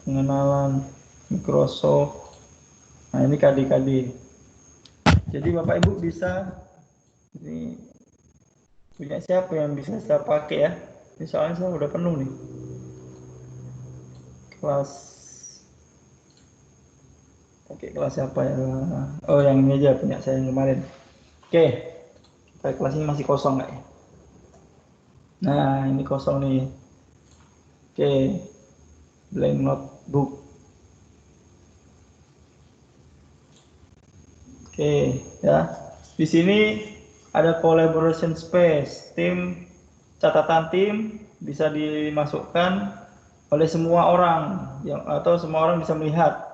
pengenalan Microsoft. Nah, ini KD. Jadi Bapak Ibu bisa, ini punya siapa yang bisa saya pakai, ya. Ini soalnya saya udah penuh nih. Kelas, oke, kelas siapa, ya? Oh, yang ini aja punya saya yang kemarin. Oke, kita kelas ini masih kosong nggak, ya? Nah, ini kosong nih. Oke, blank notebook. Oke, ya. Di sini ada collaboration space, tim, catatan tim bisa dimasukkan oleh semua orang, atau semua orang bisa melihat.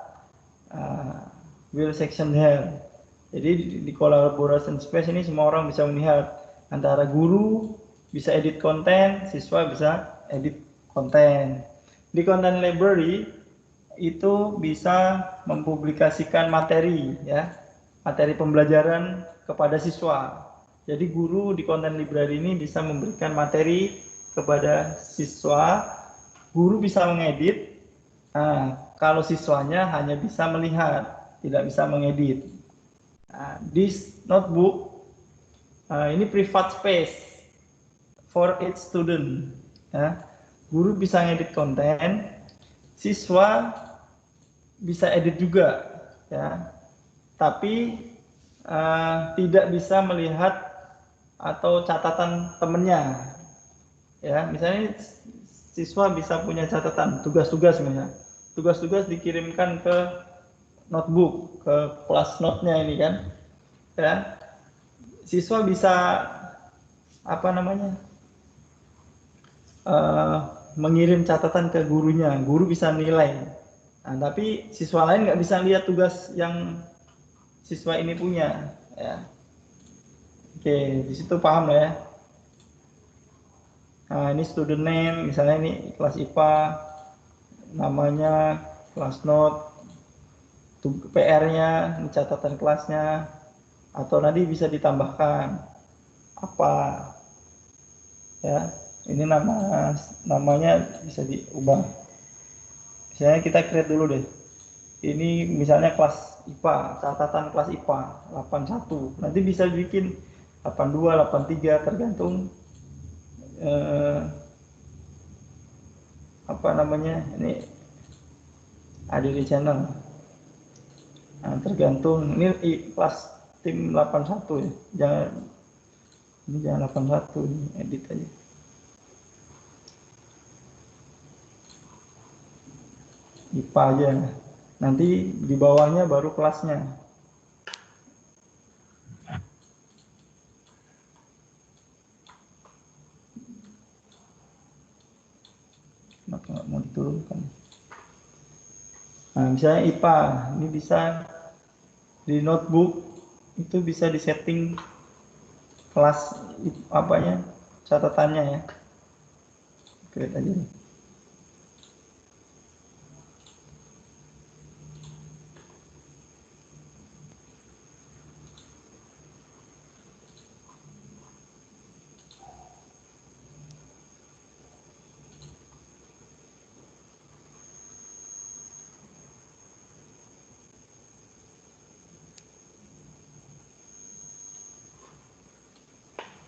Will section here. Jadi di collaboration space ini semua orang bisa melihat. Antara guru bisa edit konten, siswa bisa edit konten. Di content library itu bisa mempublikasikan materi, ya, materi pembelajaran kepada siswa. Jadi guru di content library ini bisa memberikan materi kepada siswa, guru bisa mengedit. Nah, kalau siswanya hanya bisa melihat, tidak bisa mengedit. Nah, this notebook ini private space for each student, ya. Guru bisa ngedit konten, siswa bisa edit juga, ya. Tapi tidak bisa melihat atau catatan temennya, ya. Misalnya siswa bisa punya catatan tugas-tugas misalnya. Tugas-tugas dikirimkan ke notebook, ke kelas note-nya ini kan. Ya. Siswa bisa apa namanya? Mengirim catatan ke gurunya, guru bisa nilai. Nah, tapi siswa lain nggak bisa lihat tugas yang siswa ini punya. Ya. Oke, di situ paham ya. Nah, ini student name, misalnya ini kelas IPA, namanya, kelas note, PR-nya, catatan kelasnya, atau nanti bisa ditambahkan apa, ya. Ini namanya bisa diubah. Misalnya kita create dulu deh. Ini misalnya kelas IPA, catatan kelas IPA 81. Nanti bisa bikin 82, 83 tergantung apa namanya, ini ada di channel. Nah, tergantung ini kelas tim 81 ya. Jangan 81, ini edit aja. IPA aja. Nanti di bawahnya baru kelasnya. Kenapa nggak mau diturunkan? Nah, misalnya IPA, ini bisa di notebook itu bisa disetting kelas apanya, catatannya ya. Create aja nih.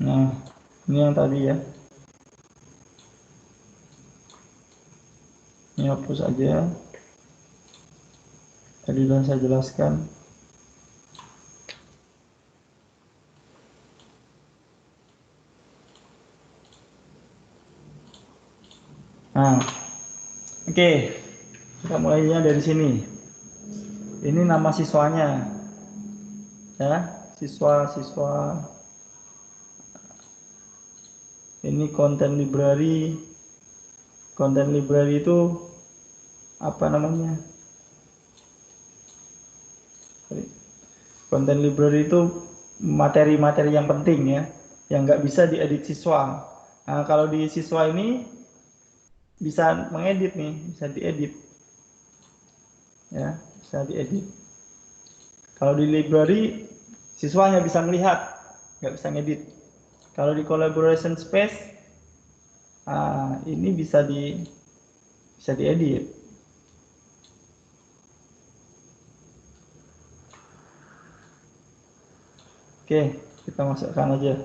Nah, ini yang tadi ya. Ini hapus aja. Tadi sudah saya jelaskan. Nah, oke. Kita mulainya dari sini. Ini nama siswanya. Ya, siswa-siswa. Ini konten library. Konten library itu apa namanya? Konten library itu materi-materi yang penting ya, yang nggak bisa diedit siswa. Nah, kalau di siswa ini bisa mengedit nih, bisa diedit. Ya, bisa diedit. Kalau di library, siswanya bisa melihat, nggak bisa ngedit. Kalau di collaboration space, ini bisa diedit. Oke, kita masukkan aja.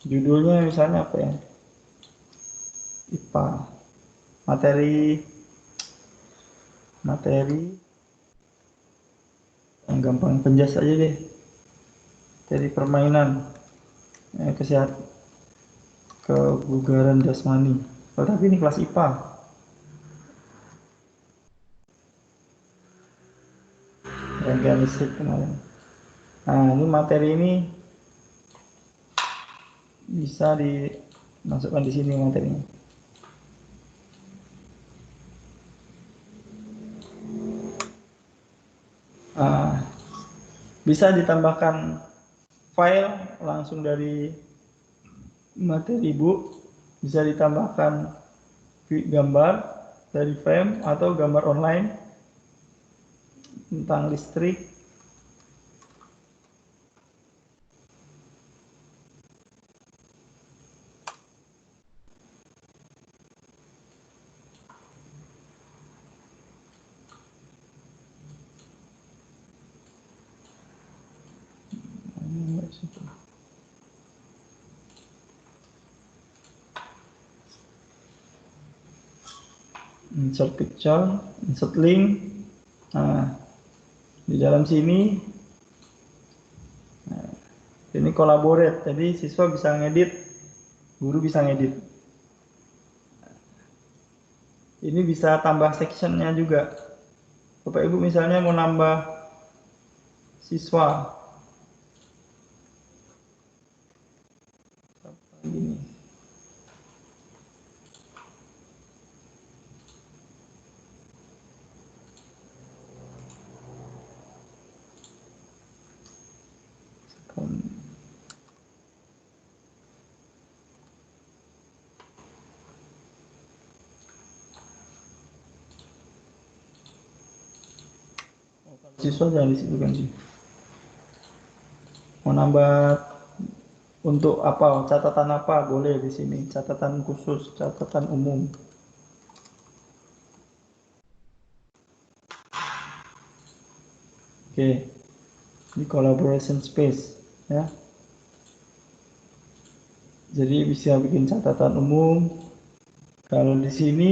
Judulnya misalnya apa ya? IPA. Materi yang gampang, penjas aja deh. Dari permainan, kesehatan, kebugaran jasmani. Oh, tapi ini kelas IPA. Rangkaian listrik kemarin. Nah, ini materi ini bisa dimasukkan di sini materinya. Bisa ditambahkan file langsung dari materi ibu, bisa ditambahkan gambar dari frame atau gambar online tentang listrik. Insert picture, insert link. Nah, di dalam sini collaborate. Jadi siswa bisa ngedit, guru bisa ngedit. Ini bisa tambah sectionnya juga. Bapak Ibu misalnya mau nambah siswa. Gini. Siswa jangan disebutkan sih. Mau nambah untuk apa? Catatan apa? Boleh di sini. Catatan khusus, catatan umum. Oke. Di collaboration space, ya. Jadi bisa bikin catatan umum. Kalau di sini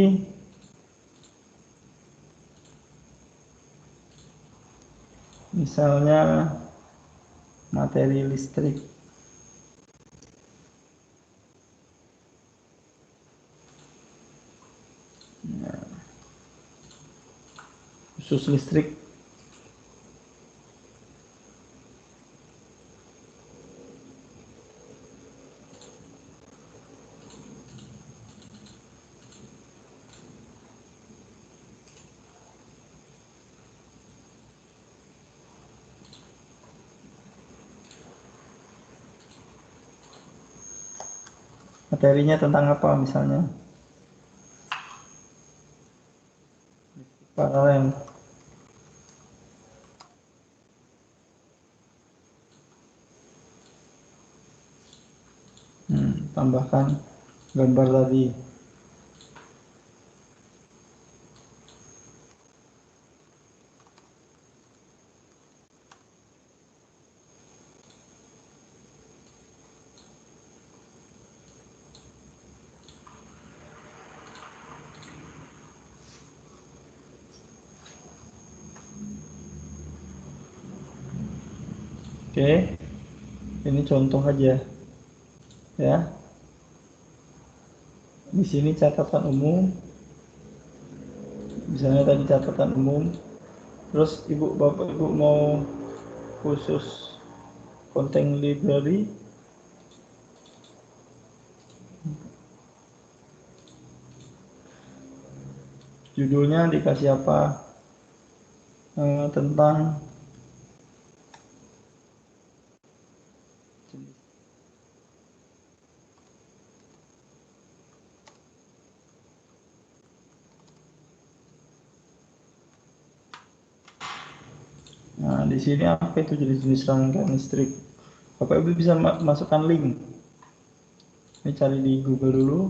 misalnya materi listrik. Nah, khusus listrik. Materinya tentang apa misalnya? Paralel. Tambahkan gambar tadi. Oke, ini contoh aja, ya. Di sini catatan umum, misalnya tadi catatan umum. Terus bapak ibu mau khusus content library, judulnya dikasih apa? Tentang Nah, di sini apa itu jenis-jenis rangkaian listrik? Bapak Ibu bisa masukkan link. Ini cari di Google dulu.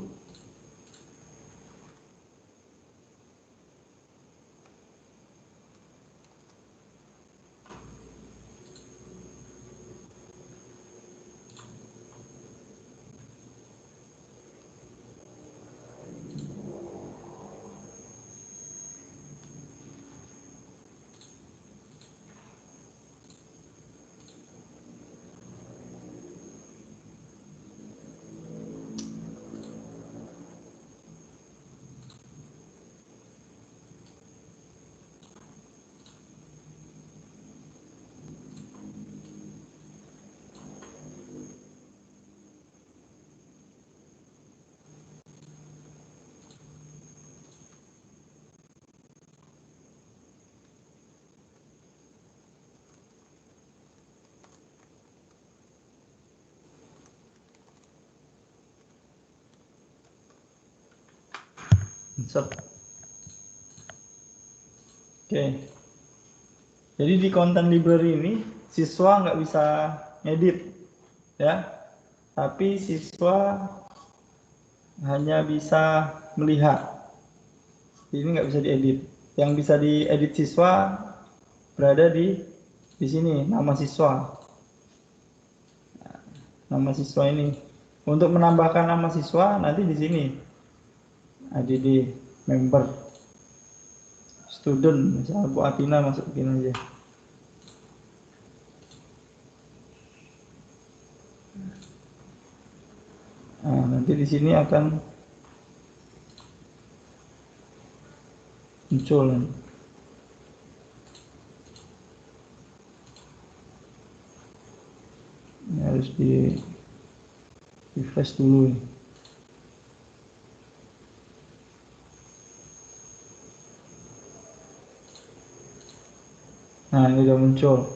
Insert. Oke. Jadi di content library ini siswa nggak bisa ngedit, ya. Tapi siswa hanya bisa melihat. Ini nggak bisa diedit. Yang bisa diedit siswa berada di sini, nama siswa. Nama siswa ini. Untuk menambahkan nama siswa nanti di sini. ADD member student, misalnya Bu Atina masukin aja. Nah, nanti di sini akan muncul. Ini harus di refresh dulu. Nah, ini udah muncul.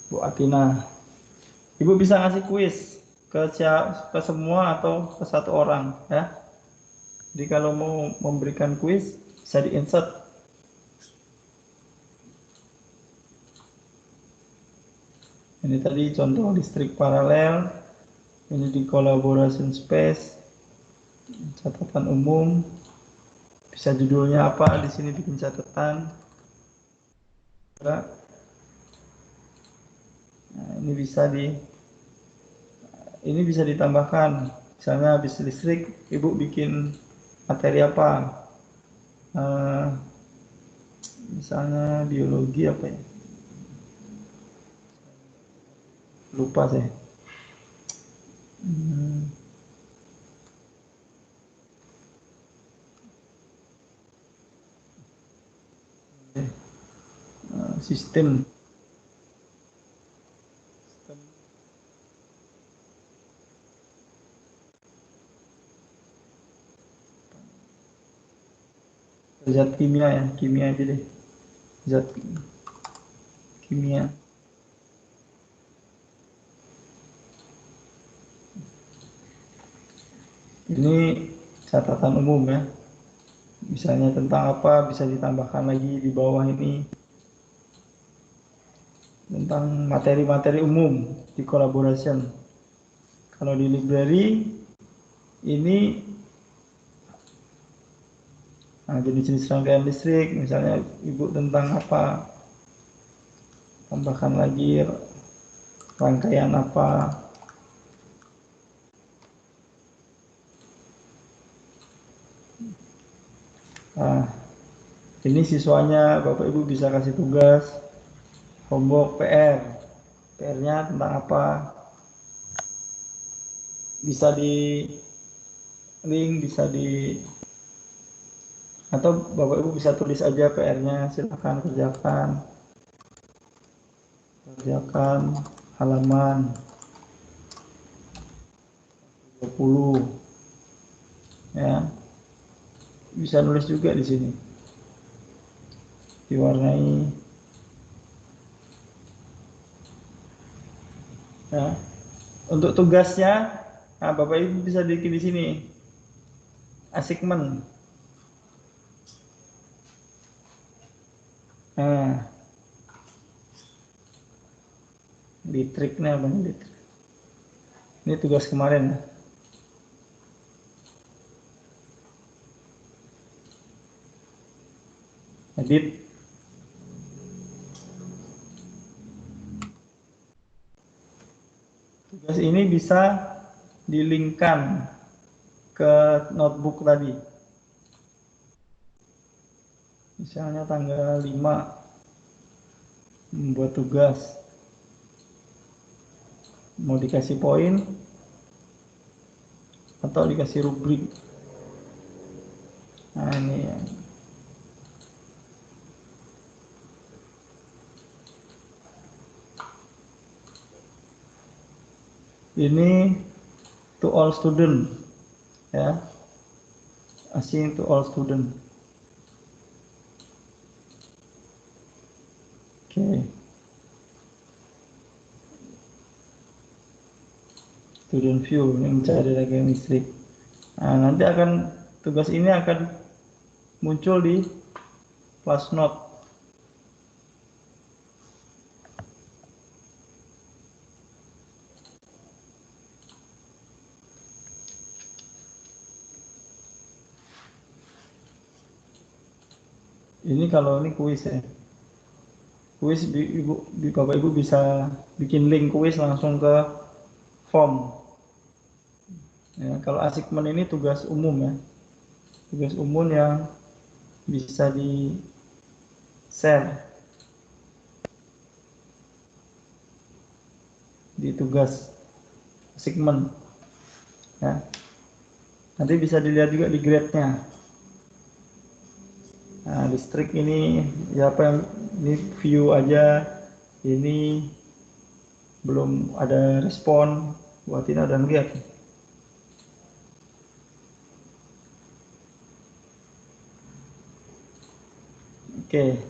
Bu Atina. Ibu bisa ngasih kuis ke semua atau ke satu orang ya. Jadi kalau mau memberikan kuis bisa di-insert. Ini tadi contoh listrik paralel. Ini di collaboration space. Catatan umum. Bisa judulnya apa, di sini bikin catatan. Nah, ini bisa ditambahkan. Misalnya habis listrik, ibu bikin materi apa? Misalnya biologi apa ya? Lupa saya. Sistem. Zat kimia ya, kimia aja deh. Zat kimia. Ini catatan umum ya. Misalnya tentang apa bisa ditambahkan lagi di bawah ini. Tentang materi-materi umum di collaboration. Kalau di library ini jenis-jenis rangkaian listrik, misalnya ibu tentang apa, tambahkan lagi rangkaian apa. Nah, ini siswanya Bapak Ibu bisa kasih tugas, homework, PR-nya tentang apa, bisa di link, atau Bapak Ibu bisa tulis aja PR-nya, silakan kerjakan halaman 20 ya. Bisa nulis juga di sini, diwarnai ya. Untuk tugasnya, Bapak Ibu bisa bikin di sini assignment. Nah, listriknya apa nih? Ini tugas kemarin. Edit. Tugas ini bisa dilinkkan ke notebook tadi. Misalnya tanggal 5 membuat tugas. Mau dikasih poin atau dikasih rubrik. Nah, ini ya. Ini to all student ya. Assign to all student. Oke. Student view yang mencari rangkaian listrik. Nah, nanti tugas ini akan muncul di class note. Ini kalau ini kuis ya. Kuis Bapak Ibu bisa bikin link kuis langsung ke form. Ya, kalau assignment ini tugas umum ya. Tugas umum yang bisa di share di tugas assignment ya. Nanti bisa dilihat juga di grade-nya. Nah, listrik ini ya apa yang ini view aja, ini belum ada respon, buat ini ada lihat. Oke.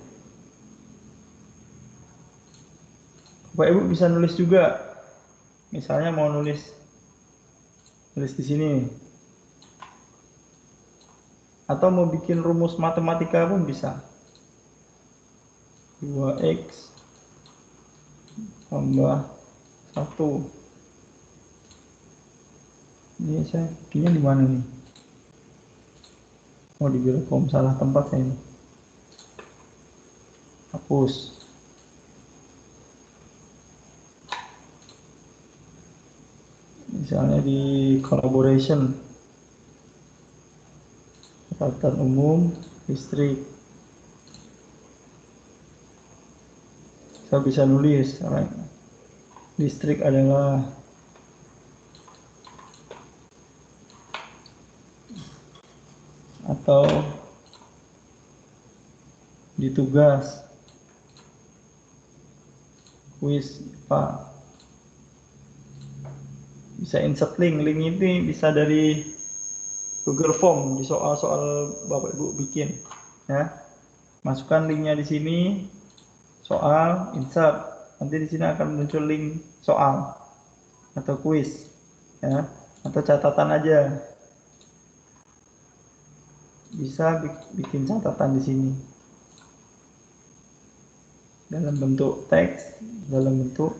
Bapak Ibu bisa nulis juga. Misalnya mau nulis di sini. Atau mau bikin rumus matematika pun bisa. 2x tambah 1. Ini saya bikinnya di mana nih? Oh, di Birokom, salah tempat saya ini. Hapus. Misalnya di collaboration, catatan umum, listrik. Saya bisa nulis, listrik adalah atau di tugas kuis Pak. Bisa insert link ini bisa dari Google Form di soal-soal Bapak Ibu bikin, ya. Masukkan linknya di sini, soal, insert. Nanti di sini akan muncul link soal atau kuis, ya, atau catatan aja. Bisa bikin catatan di sini dalam bentuk teks, dalam bentuk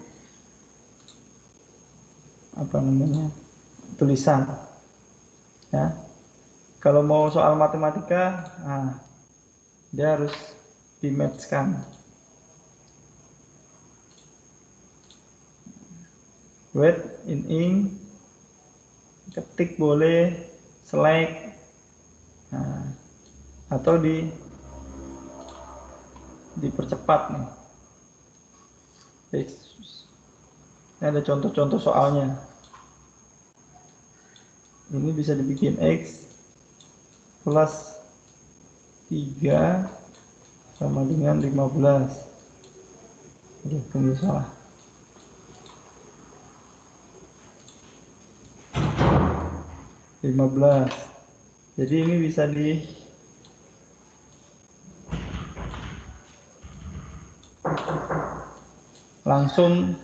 apa namanya, tulisan, ya. Kalau mau soal matematika, nah, dia harus di-match-kan. Write in ink, ketik boleh, select, nah, atau dipercepat nih. Ini ada contoh-contoh soalnya. Ini bisa dibikin X plus 3 sama dengan 15. Aduh, tunggu salah. 15. Jadi ini bisa langsung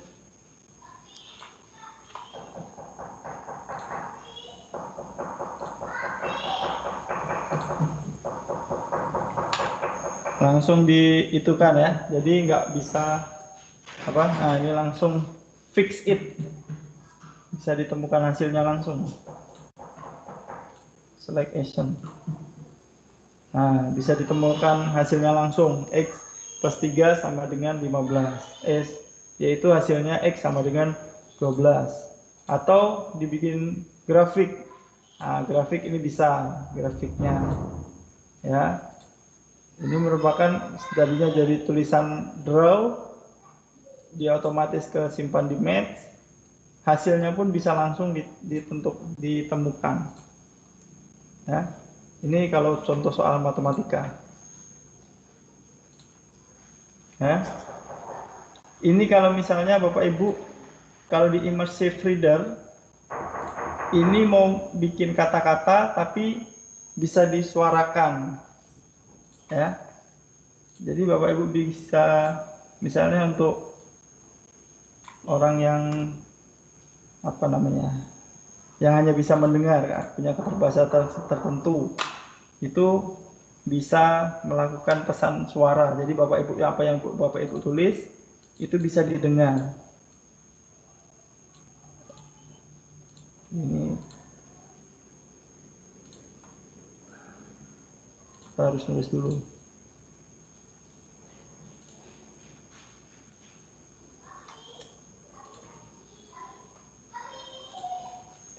diitukan, ya. Jadi nggak bisa apa, nah ini langsung fix it, bisa ditemukan hasilnya langsung. Select action, nah bisa ditemukan hasilnya langsung. X plus 3 sama dengan 15, yaitu hasilnya X sama dengan 12. Atau dibikin grafik. Nah, grafik ini bisa, grafiknya, ya. Ini merupakan tadinya jadi tulisan draw, dia otomatis ke simpan di Math, hasilnya pun bisa langsung ditemukan, ya. Ini kalau contoh soal matematika, ya. Ini kalau misalnya Bapak Ibu kalau di immersive reader ini mau bikin kata-kata tapi bisa disuarakan, ya. Jadi Bapak Ibu bisa misalnya untuk orang yang apa namanya, yang hanya bisa mendengar, punya keterbatasan tertentu, itu bisa melakukan pesan suara. Jadi Bapak Ibu, apa yang Bapak Ibu tulis itu bisa didengar. Ini kita harus nulis dulu.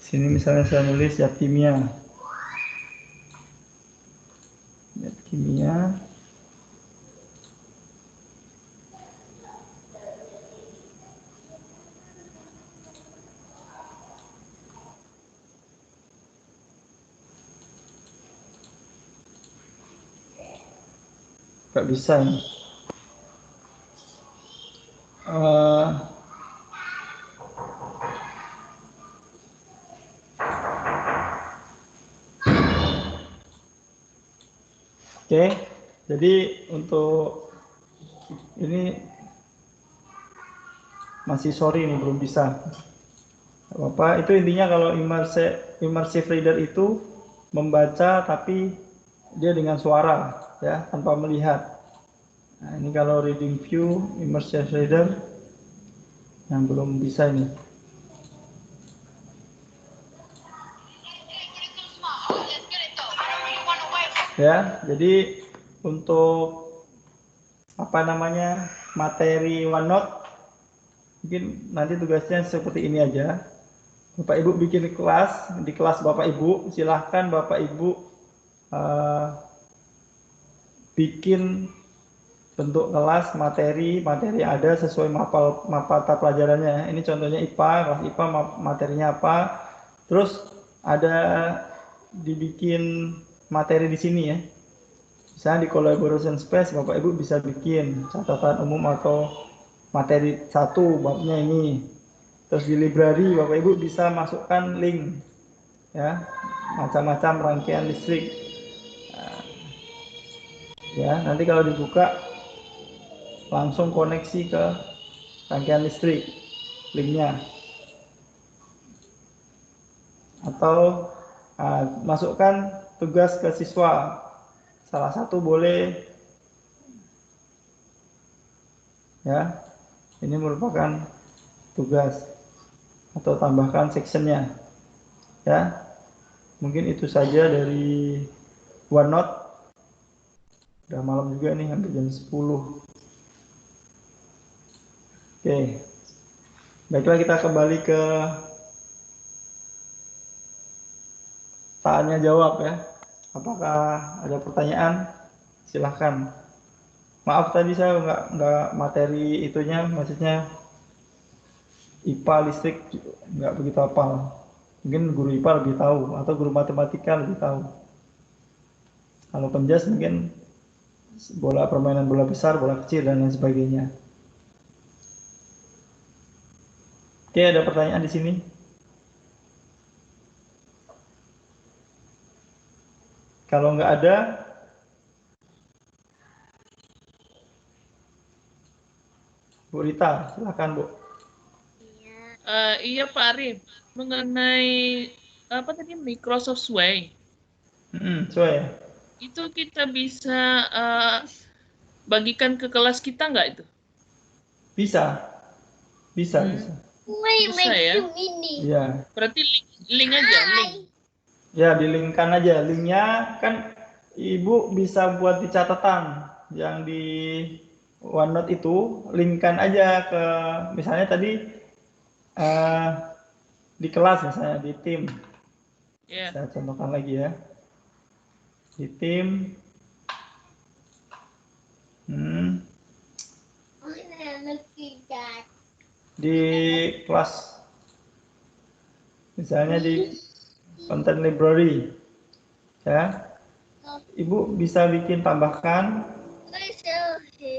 Sini misalnya saya nulis zat kimia. Zat kimia. nggak bisa ini. Oke, jadi untuk ini masih sorry nih belum bisa. Apa itu intinya kalau immersive reader itu membaca tapi dia dengan suara ya tanpa melihat. Nah, ini kalau reading view immersive reader yang belum bisa ini. Ya, jadi untuk apa namanya materi OneNote mungkin nanti tugasnya seperti ini aja. Bapak Ibu bikin kelas, di kelas Bapak Ibu silahkan Bapak Ibu bikin bentuk kelas materi yang ada sesuai mata pelajarannya. Ini contohnya IPA, kelas IPA materinya apa. Terus ada dibikin materi di sini ya. Misalnya di collaboration space Bapak Ibu bisa bikin catatan umum atau materi 1 babnya ini. Terus di library Bapak Ibu bisa masukkan link ya, macam-macam rangkaian listrik. Ya, nanti kalau dibuka langsung koneksi ke rangkaian listrik linknya. Atau masukkan tugas ke siswa. Salah satu boleh ya. Ini merupakan tugas atau tambahkan sectionnya ya. Mungkin itu saja dari OneNote. Udah malam juga nih, hampir jam 10. Oke. Baiklah, kita kembali ke tanya jawab ya. Apakah ada pertanyaan? Silahkan. Maaf tadi saya nggak materi itunya, maksudnya IPA listrik nggak begitu hafal. Mungkin guru IPA lebih tahu atau guru matematika lebih tahu. Kalau penjas mungkin permainan bola besar, bola kecil dan lain sebagainya. Oke, ada pertanyaan di sini? Kalau nggak ada, Bu Rita, silakan Bu. Iya Pak Arif, mengenai apa tadi Microsoft Sway. Sway. Itu kita bisa bagikan ke kelas kita nggak itu? Bisa. Bisa. Bisa ya? Iya. Berarti link aja, link. Ya, di-linkkan aja. Linknya kan Ibu bisa buat di catatan yang di OneNote itu, linkkan aja ke misalnya tadi di kelas misalnya di tim. Yeah. Saya contohkan lagi ya. Di tim. Di kelas misalnya di content library ya, Ibu bisa bikin tambahkan,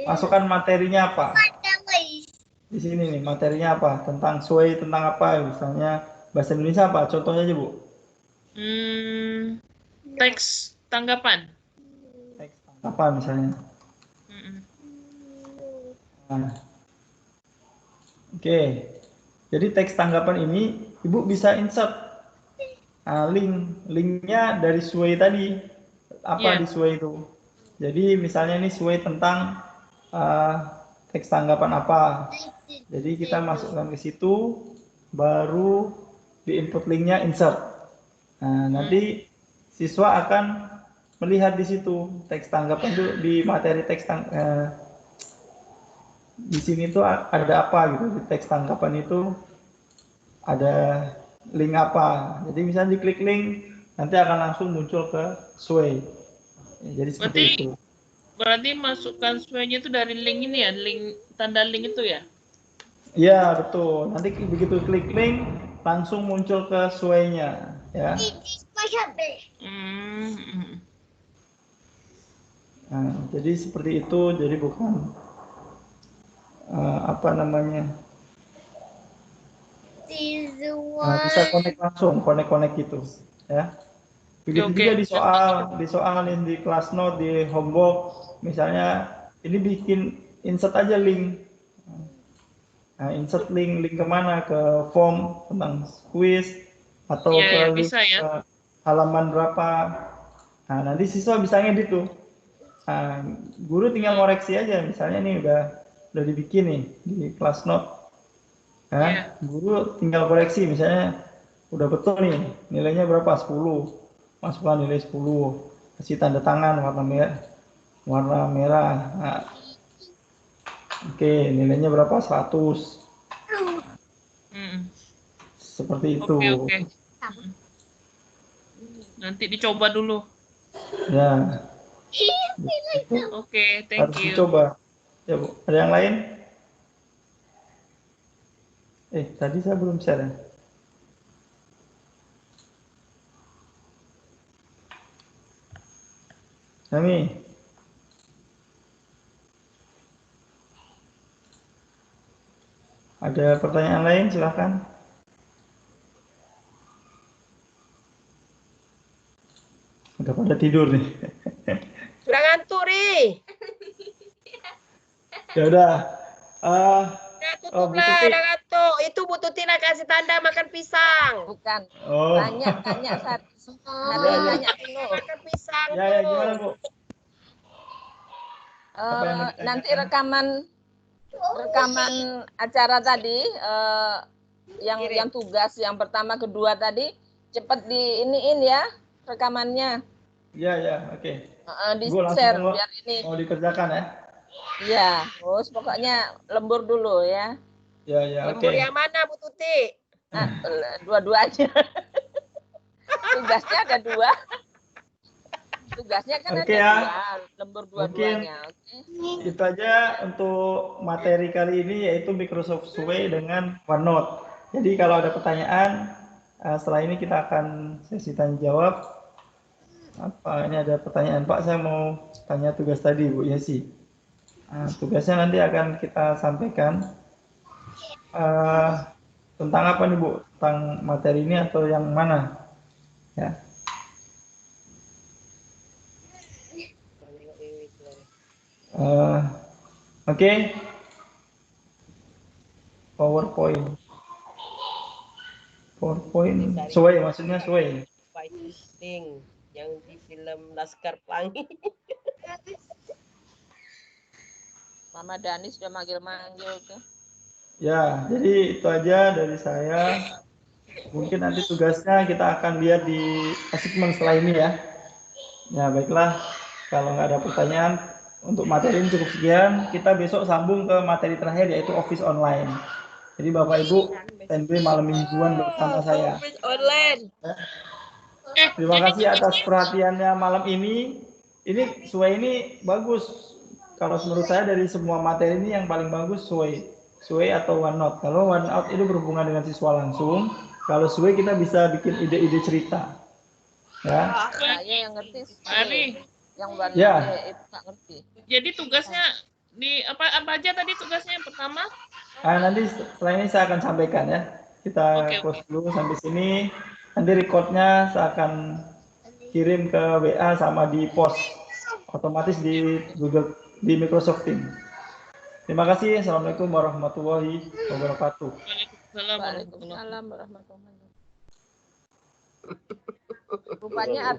masukkan materinya apa di sini nih, materinya apa tentang Sway, tentang apa misalnya bahasa Indonesia apa contohnya aja Bu. Teks tanggapan Misalnya. Nah, oke. Jadi teks tanggapan ini Ibu bisa insert linknya dari Sway tadi. Apa di Sway itu? Jadi misalnya ini Sway tentang teks tanggapan apa. Jadi kita masukkan ke situ, baru di input linknya insert. Nah, nanti siswa akan melihat di situ teks tanggapan itu di materi teks di sini tuh ada apa gitu, di teks tanggapan itu ada link apa. Jadi misalnya diklik link, nanti akan langsung muncul ke Sway. Jadi seperti itu. Berarti masukkan Sway-nya itu dari link ini ya, link tanda link itu ya? Iya betul. Nanti begitu klik link, langsung muncul ke Sway-nya, ya. Nah, jadi seperti itu, jadi bukan apa namanya, bisa connect gitu ya. Begitu juga di soal di kelas note, di homework misalnya, ini bikin insert aja link. Nah, insert link kemana, ke form tentang quiz atau ke link ke halaman berapa. Nah, nanti siswa bisa ngedit tuh. Nah, guru tinggal koreksi aja, misalnya nih udah dibikin nih di kelas note. Nah, guru tinggal koreksi, misalnya udah betul nih nilainya berapa, 10, masukkan nilai 10, kasih tanda tangan warna merah. Nah, oke, nilainya berapa, 100. Seperti itu. Oke. Nanti dicoba dulu. Ya. Oke, thank harus you. dicoba. Ya, Bu. Ada yang lain? Tadi saya belum share ya. Nami. Ada pertanyaan lain, silahkan. Udah pada tidur nih. Sudah ngantuk, Ri. Ya udah. Tutuplah, udah ngantuk. Itu Bu Tuti nak kasih tanda makan pisang. Bukan. Oh. Tanya Sat. Tanya dulu. Makan pisang. Ya, gimana, Bu? Nanti rekaman acara tadi, yang tugas yang pertama kedua tadi cepat diiniin ya rekamannya. Ya, oke. Di share biar ini mau dikerjakan ya. Iya, terus pokoknya lembur dulu ya. Ya, oke. Lembur yang mana, Bu Tuti? Nah, dua-duanya. Tugasnya ada 2. Tugasnya kan ada 2, lembur dua-duanya. Oke. Itu aja untuk materi kali ini, yaitu Microsoft Sway dengan OneNote. Jadi kalau ada pertanyaan, setelah ini kita akan sesi tanya jawab. Ini ada pertanyaan, Pak, saya mau tanya tugas tadi, Bu Yesi. Tugasnya nanti akan kita sampaikan. Tentang apa nih, Bu? Tentang materi ini atau yang mana? Ya. Oke. PowerPoint. Sway, maksudnya Sway. Fighting yang di film Laskar Pelangi. Mama Dani sudah manggil-manggil tuh. Ya, jadi itu aja dari saya. Mungkin nanti tugasnya kita akan lihat di assignment setelah ini ya. Ya, baiklah. Kalau nggak ada pertanyaan, untuk materi ini cukup sekian. Kita besok sambung ke materi terakhir, yaitu Office Online. Jadi Bapak Ibu, standby malam mingguan bersama saya. Office Online. Terima kasih atas perhatiannya malam ini. Ini Sway ini bagus. Kalau menurut saya dari semua materi ini yang paling bagus Sway atau OneNote. Kalau OneNote itu berhubungan dengan siswa langsung. Kalau Sway kita bisa bikin ide-ide cerita. Ya. Saya yang ngerti. Yang OneNote itu nggak ngerti. Jadi tugasnya di apa aja tadi tugasnya yang pertama? Nanti setelah ini saya akan sampaikan ya. Kita close dulu sampai sini. Nanti recordnya saya akan kirim ke WA sama di post otomatis di Google, di Microsoft Teams. Terima kasih. Assalamualaikum warahmatullahi wabarakatuh. Waalaikumsalam warahmatullahi wabarakatuh. Rupanya